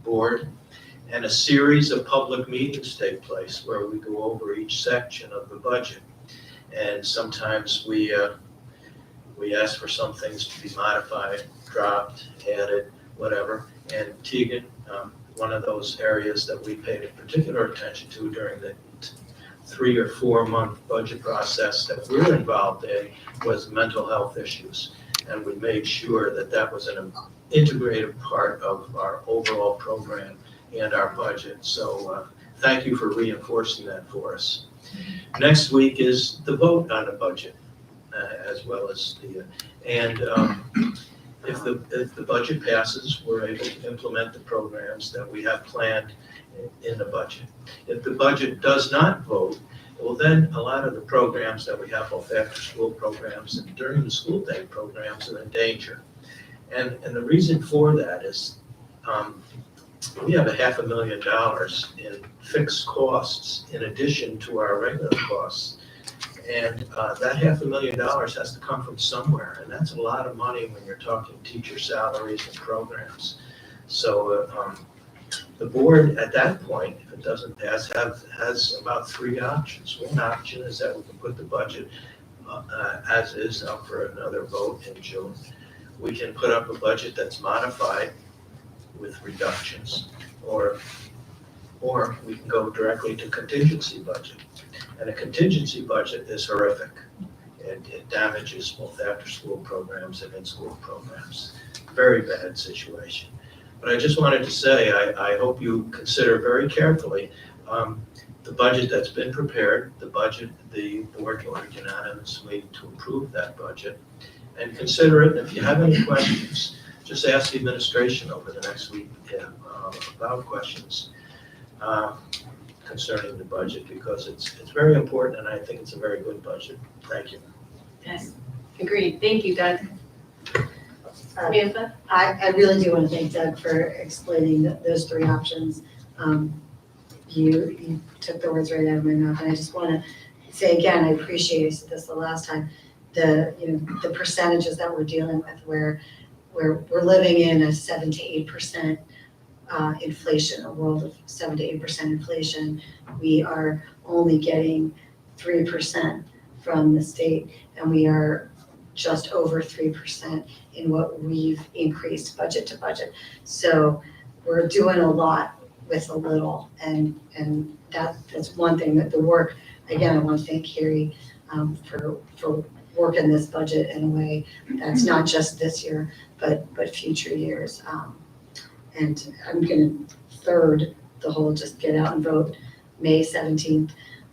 O: board. And a series of public meetings take place where we go over each section of the budget. And sometimes we ask for some things to be modified, dropped, added, whatever. And Tegan, one of those areas that we paid particular attention to during the 3 or 4 month budget process that we're involved in was mental health issues. And we made sure that that was an integrated part of our overall program and our budget. So thank you for reinforcing that for us. Next week is the vote on the budget, as well as if the budget passes, we're able to implement the programs that we have planned in the budget. If the budget does not vote, Well, then a lot of the programs that we have, both after-school programs and during the school day programs, are in danger. And the reason for that is we have $500,000 in fixed costs in addition to our regular costs. And that $500,000 has to come from somewhere, and that's a lot of money when you're talking teacher salaries and programs. So the board at that point, if it doesn't pass, has about 3 options. One option is that we can put the budget as is up for another vote in June. We can put up a budget that's modified with reductions, or we can go directly to contingency budget. And a contingency budget is horrific. It damages both after-school programs and in-school programs. Very bad situation. But I just wanted to say, I hope you consider very carefully the budget that's been prepared, the budget the board voted unanimously to approve that budget, and consider it. And if you have any questions, just ask the administration over the next week about questions concerning the budget, because it's very important, and I think it's a very good budget. Thank you.
P: Yes, agreed. Thank you, Doug. Samantha?
E: I really do want to thank Doug for explaining those 3 options. You took the words right out of my mouth, and I just want to say again, I appreciate, I said this the last time, the percentages that we're dealing with, where we're living in a 7 to 8% inflation, a world of 7 to 8% inflation. We are only getting 3% from the state, and we are just over 3% in what we've increased budget to budget. So we're doing a lot with a little, and that's one thing that the work, again, I want to thank Carrie for working this budget in a way that's not just this year, but future years. And I'm going to third the whole just get out and vote May 17th.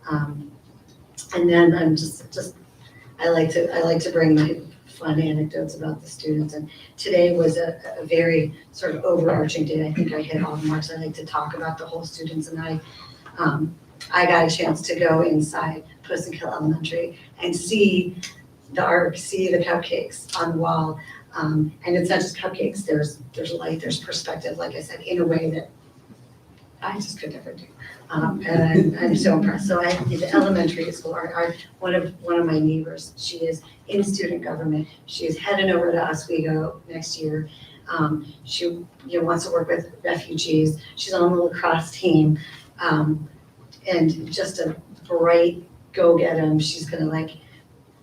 E: And then I'm just I like to bring my fun anecdotes about the students. And today was a very sort of overarching day. I think I hit all the marks. I like to talk about the whole students, and I got a chance to go inside Post and Kill Elementary and see the art, see the cupcakes on the wall. And it's not just cupcakes, there's light, there's perspective, like I said, in a way that I just could never do. And I'm so impressed. So the elementary school, one of my neighbors, she is in student government. She is heading over to Oswego next year. She wants to work with refugees. She's on the lacrosse team. And just a bright go get 'em. She's gonna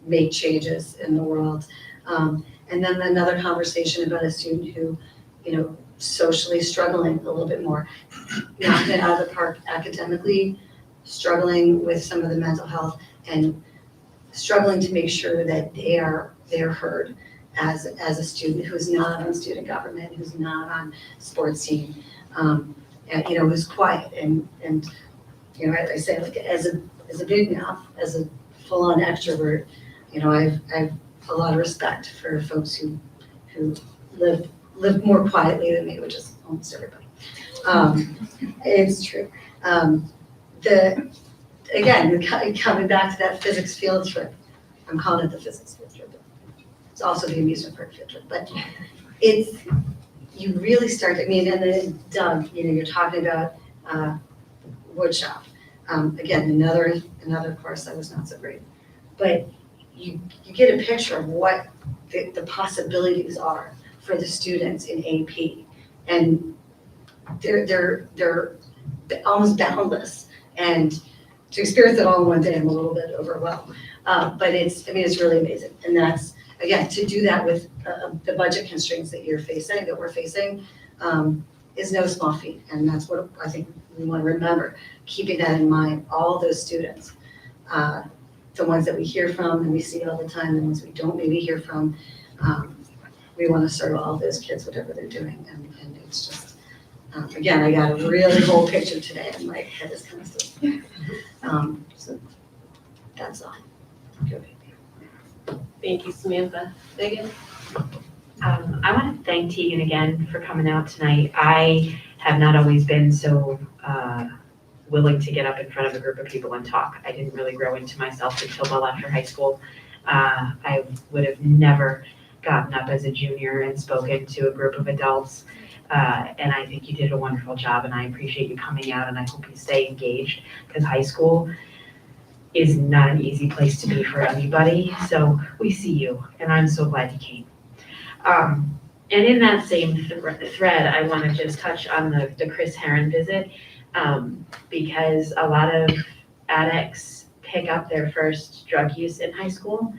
E: make changes in the world. And then another conversation about a student who, socially struggling a little bit more, not been out of the park academically, struggling with some of the mental health, and struggling to make sure that they're heard as a student who's not on student government, who's not on sports team, and who's quiet and I say as a big mouth, as a full-on extrovert, I've a lot of respect for folks who live more quietly than me, which is almost everybody. It's true. Coming back to that physics field trip, I'm calling it the physics field trip. It's also the amusement park field trip, but you really start, and then Doug, you're talking about woodshop. Again, another course that was not so great, but you get a picture of what the possibilities are for the students in AP, and they're almost boundless. And to experience it all in one day, I'm a little bit overwhelmed. But it's really amazing. And that's, again, to do that with the budget constraints that we're facing, is no small feat. And that's what I think we want to remember, keeping that in mind, all those students, the ones that we hear from and we see all the time, the ones we don't maybe hear from, we want to serve all those kids, whatever they're doing. And it's just, again, I got a really whole picture today and my head is kind of still. So that's all.
P: Thank you, Samantha. Megan?
D: I want to thank Tegan again for coming out tonight. I have not always been so willing to get up in front of a group of people and talk. I didn't really grow into myself until well after high school. I would have never gotten up as a junior and spoken to a group of adults. And I think you did a wonderful job, and I appreciate you coming out, and I hope you stay engaged, because high school is not an easy place to be for anybody. So we see you, and I'm so glad you came. And in that same thread, I want to just touch on the Chris Herron visit, because a lot of addicts pick up their first drug use in high school.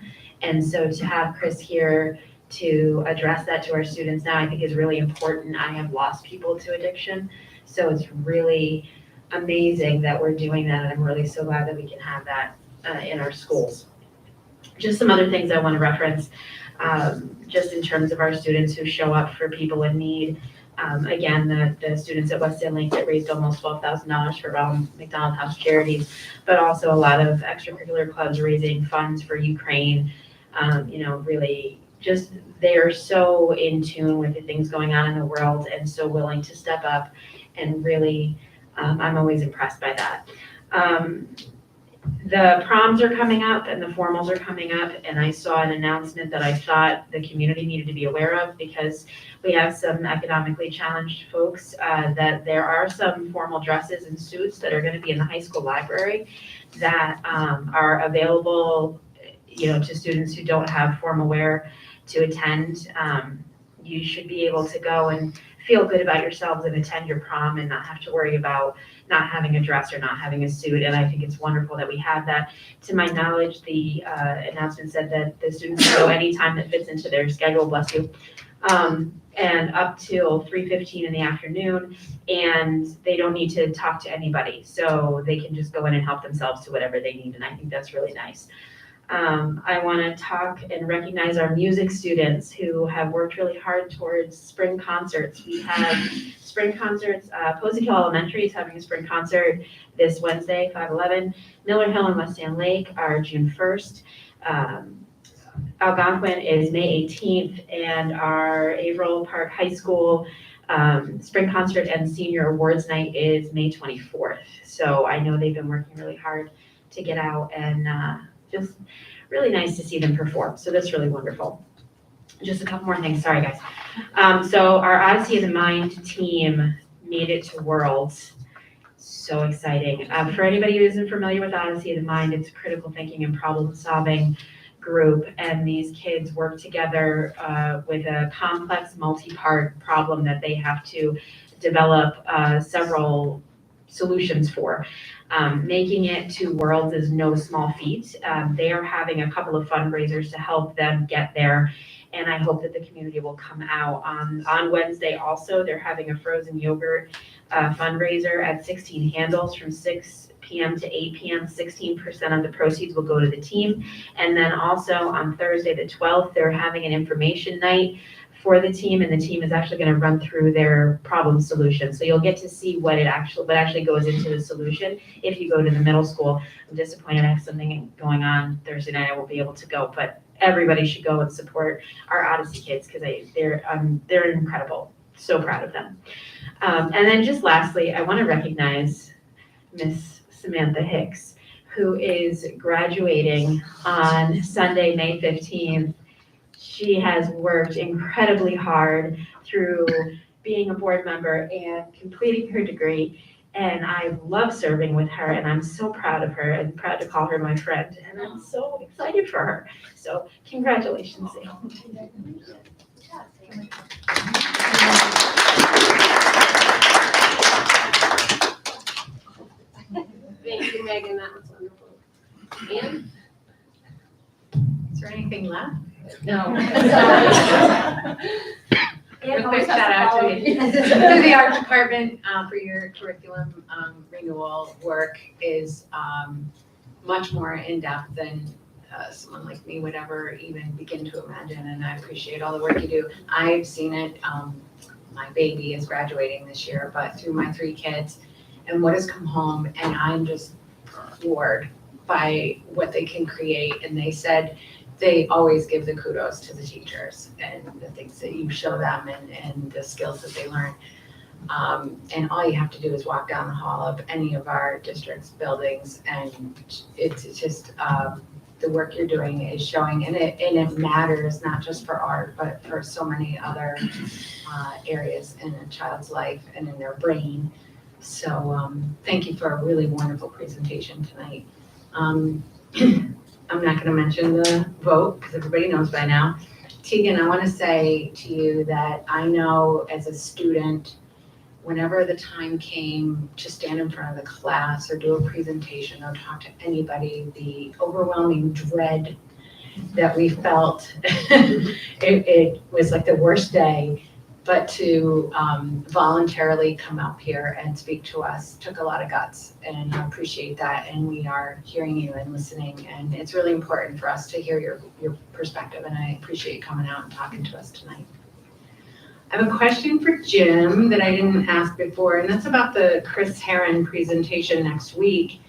D: And so to have Chris here to address that to our students now, I think is really important. I have lost people to addiction, so it's really amazing that we're doing that, and I'm really so glad that we can have that in our schools. Just some other things I want to reference, just in terms of our students who show up for people in need. Again, the students at West End Lake that raised almost $12,000 for Ronald McDonald House Charities, but also a lot of extracurricular clubs raising funds for Ukraine. Really just, they are so in tune with the things going on in the world and so willing to step up, and really, I'm always impressed by that. The proms are coming up and the formals are coming up, and I saw an announcement that I thought the community needed to be aware of, because we have some economically challenged folks, that there are some formal dresses and suits that are going to be in the high school library that are available, to students who don't have formal wear to attend. You should be able to go and feel good about yourselves and attend your prom and not have to worry about not having a dress or not having a suit. And I think it's wonderful that we have that. To my knowledge, the announcement said that the students can go anytime that fits into their schedule, bless you, and up till 3:15 in the afternoon, and they don't need to talk to anybody. So they can just go in and help themselves to whatever they need, and I think that's really nice. I want to talk and recognize our music students who have worked really hard towards spring concerts. We have spring concerts. Posey Hill Elementary is having a spring concert this Wednesday, 5/11. Miller Hill and West End Lake are June 1st. Algonquin is May 18th, and our Averill Park High School spring concert and senior awards night is May 24th. So I know they've been working really hard to get out, and just really nice to see them perform. So that's really wonderful. Just a couple more things. Sorry, guys. So our Odyssey of the Mind team made it to Worlds. So exciting. For anybody who isn't familiar with Odyssey of the Mind, it's a critical thinking and problem solving group. And these kids work together with a complex multi-part problem that they have to develop several solutions for. Making it to Worlds is no small feat. They are having a couple of fundraisers to help them get there, and I hope that the community will come out. On Wednesday also, they're having a frozen yogurt fundraiser at 16 Handles from 6 p.m. to 8 p.m. 16% of the proceeds will go to the team. And then also on Thursday the 12th, they're having an information night for the team, and the team is actually going to run through their problem solution. So you'll get to see what actually goes into the solution if you go to the middle school. I'm disappointed I have something going on Thursday night. I won't be able to go, but everybody should go and support our Odyssey kids, because they're incredible. So proud of them. And then just lastly, I want to recognize Miss Samantha Hicks, who is graduating on Sunday, May 15th. She has worked incredibly hard through being a board member and completing her degree. And I love serving with her, and I'm so proud of her and proud to call her my friend. And I'm so excited for her. So congratulations, Sam.
P: Thank you, Megan, that was wonderful. Ann?
C: Is there anything left?
P: No.
C: And always shout out to the art department for your curriculum renewal work is much more in-depth than someone like me would ever even begin to imagine, and I appreciate all the work you do. I've seen it. My baby is graduating this year, but through my 3 kids and what has come home, and I'm just floored by what they can create. And they said they always give the kudos to the teachers and the things that you show them and the skills that they learn. And all you have to do is walk down the hall of any of our district's buildings, and it's just, the work you're doing is showing, and it matters not just for art, but for so many other areas in a child's life and in their brain. So thank you for a really wonderful presentation tonight. I'm not gonna mention the vote, because everybody knows by now. Tegan, I wanna say to you that I know as a student, whenever the time came to stand in front of the class or do a presentation or talk to anybody, the overwhelming dread that we felt, it was like the worst day. But to voluntarily come up here and speak to us took a lot of guts, and I appreciate that. And we are hearing you and listening, and it's really important for us to hear your perspective, and I appreciate you coming out and talking to us tonight. I have a question for Jim that I didn't ask before, and that's about the Chris Heron presentation next week.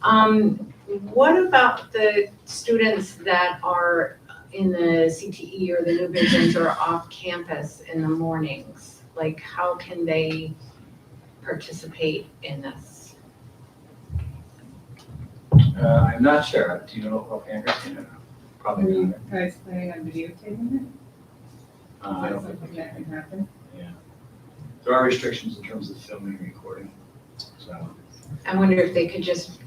C: What about the students that are in the CTE or the New Visions or off campus in the mornings? Like, how can they participate in this?
R: I'm not sure. Do you know offhand, Christina? Probably
J: Are you
R: not.
J: guys planning on videotaping it?
R: I
J: Is
R: don't
J: that
R: think
J: something
R: we
J: that
R: can.
J: can happen?
R: Yeah. There are restrictions in terms of filming and recording, so.
C: I wonder if they could just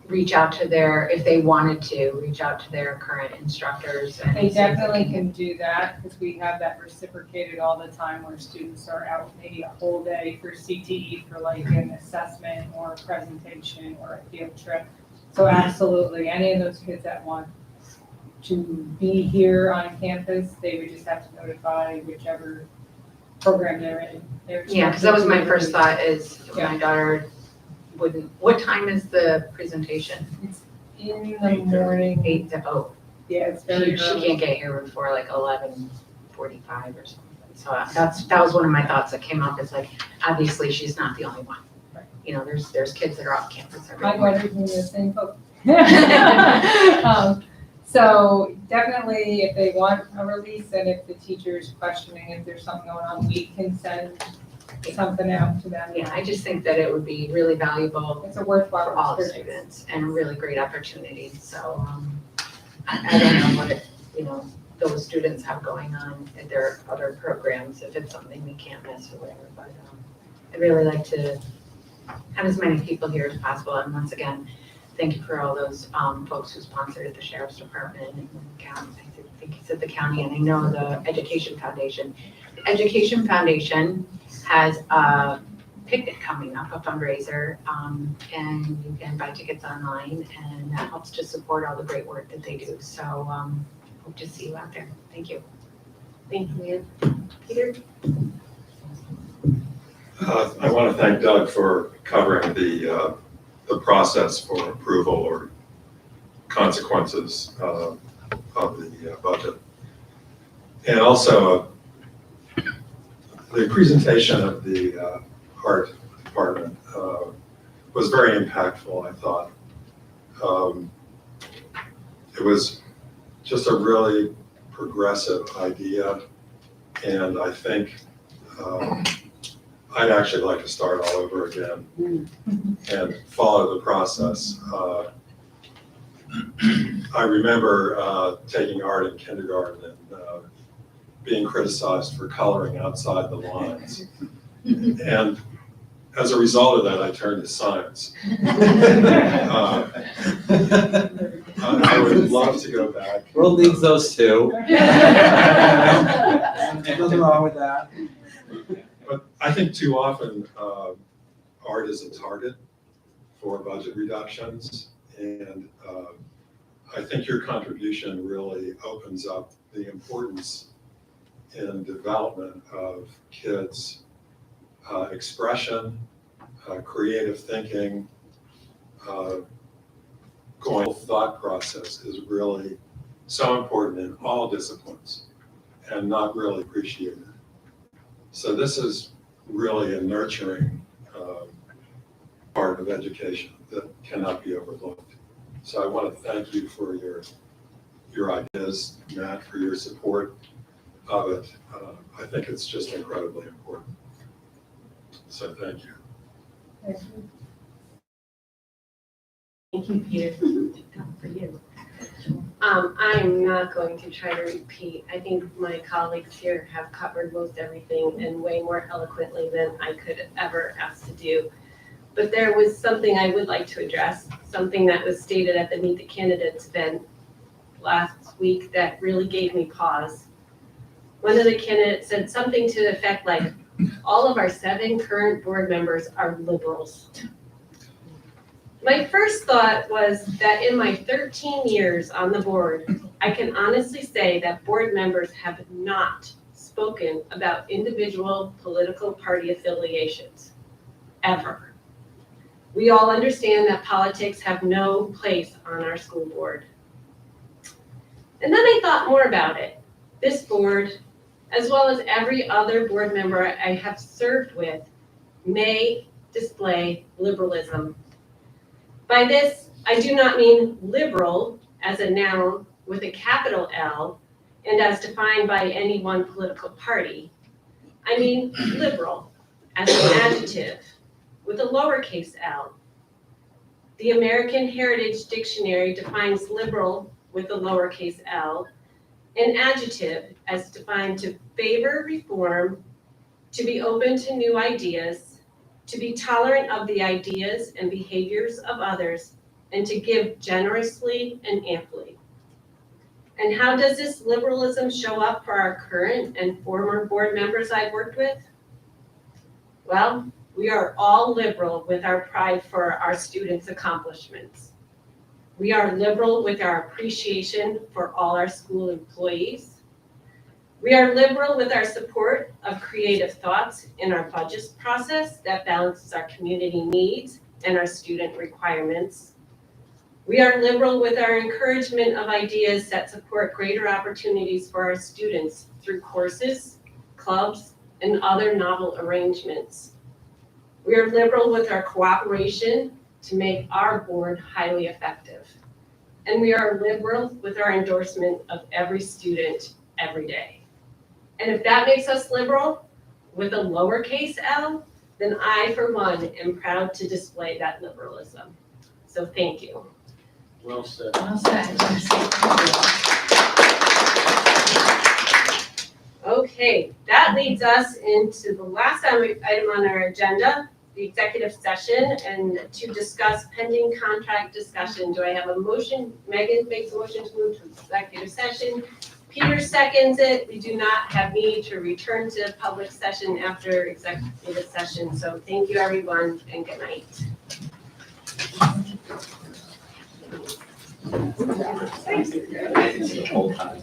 C: reach out to their, if they wanted to, reach out to their current instructors. And
J: They
C: see if
J: definitely can do that, because we have that reciprocated all the time where students are out maybe a whole day for CTE for like an assessment or a presentation or a field trip. So absolutely, any of those kids that want to be here on campus, they would just have to notify whichever program they're in.
C: Yeah, because that was my first thought is
J: Yeah.
C: my daughter wouldn't, what time is the presentation?
J: In the morning.
C: 8 to, oh.
J: Yeah, it's very
C: She
J: early.
C: can't get here before like 11:45 or something. So that was one of my thoughts that came up, is like, obviously she's not the only one. You know, there's kids that are off campus every
J: My
C: morning.
J: daughter's in the same boat. So definitely, if they want a release and if the teacher's questioning if there's something going on, we can send something out to them.
C: Yeah, I just think that it would be really valuable
J: It's a worthwhile
C: for all the
J: experience.
C: students and a really great opportunity. So I don't know what, those students have going on at their other programs, if it's something we can't miss or whatever. But I'd really like to have as many people here as possible. And once again, thank you for all those folks who sponsored at the Sheriff's Department and the county. I think you said the county, and I know the Education Foundation. The Education Foundation has a picnic coming up, a fundraiser, and you can buy tickets online, and that helps to support all the great work that they do. So hope to see you out there. Thank you.
P: Thank you, Ann. Peter?
G: I want to thank Doug for covering the process for approval or consequences of the budget. And also, the presentation of the art department was very impactful, I thought. It was just a really progressive idea, and I think I'd actually like to start all over again and follow the process. I remember taking art in kindergarten and being criticized for coloring outside the lines. And as a result of that, I turned to science. I would love to go back.
K: World needs those two. Nothing wrong with that.
G: But I think too often art is a target for budget reductions, and I think your contribution really opens up the importance in development of kids' expression, creative thinking, going thought process is really so important in all disciplines and not really appreciated. So this is really a nurturing part of education that cannot be overlooked. So I want to thank you for your ideas, Matt, for your support of it. I think it's just incredibly important. So thank you.
P: Thank you, Peter. For you. I am not going to try to repeat. I think my colleagues here have covered most everything and way more eloquently than I could ever ask to do. But there was something I would like to address, something that was stated at the Meet the Candidates event last week that really gave me pause. One of the candidates said something to the effect like, all of our 7 current board members are liberals. My first thought was that in my 13 years on the board, I can honestly say that board members have not spoken about individual political party affiliations, ever. We all understand that politics have no place on our school board. And then I thought more about it. This board, as well as every other board member I have served with, may display liberalism. By this, I do not mean liberal as a noun with a capital L and as defined by any one political party. I mean liberal as an adjective with a lowercase l. The American Heritage Dictionary defines liberal with a lowercase l, an adjective as defined to favor reform, to be open to new ideas, to be tolerant of the ideas and behaviors of others, and to give generously and amply. And how does this liberalism show up for our current and former board members I've worked with? Well, we are all liberal with our pride for our students' accomplishments. We are liberal with our appreciation for all our school employees. We are liberal with our support of creative thoughts in our budget process that balances our community needs and our student requirements. We are liberal with our encouragement of ideas that support greater opportunities for our students through courses, clubs, and other novel arrangements. We are liberal with our cooperation to make our board highly effective. And we are liberal with our endorsement of every student every day. And if that makes us liberal with a lowercase l, then I, for one, am proud to display that liberalism. So thank you.
O: Well said.
C: Well said.
P: Okay, that leads us into the last item on our agenda, the executive session, and to discuss pending contract discussion. Do I have a motion? Megan makes a motion to move to executive session. Peter seconds it. We do not have need to return to public session after executive session. So thank you, everyone, and good night.
K: The whole time.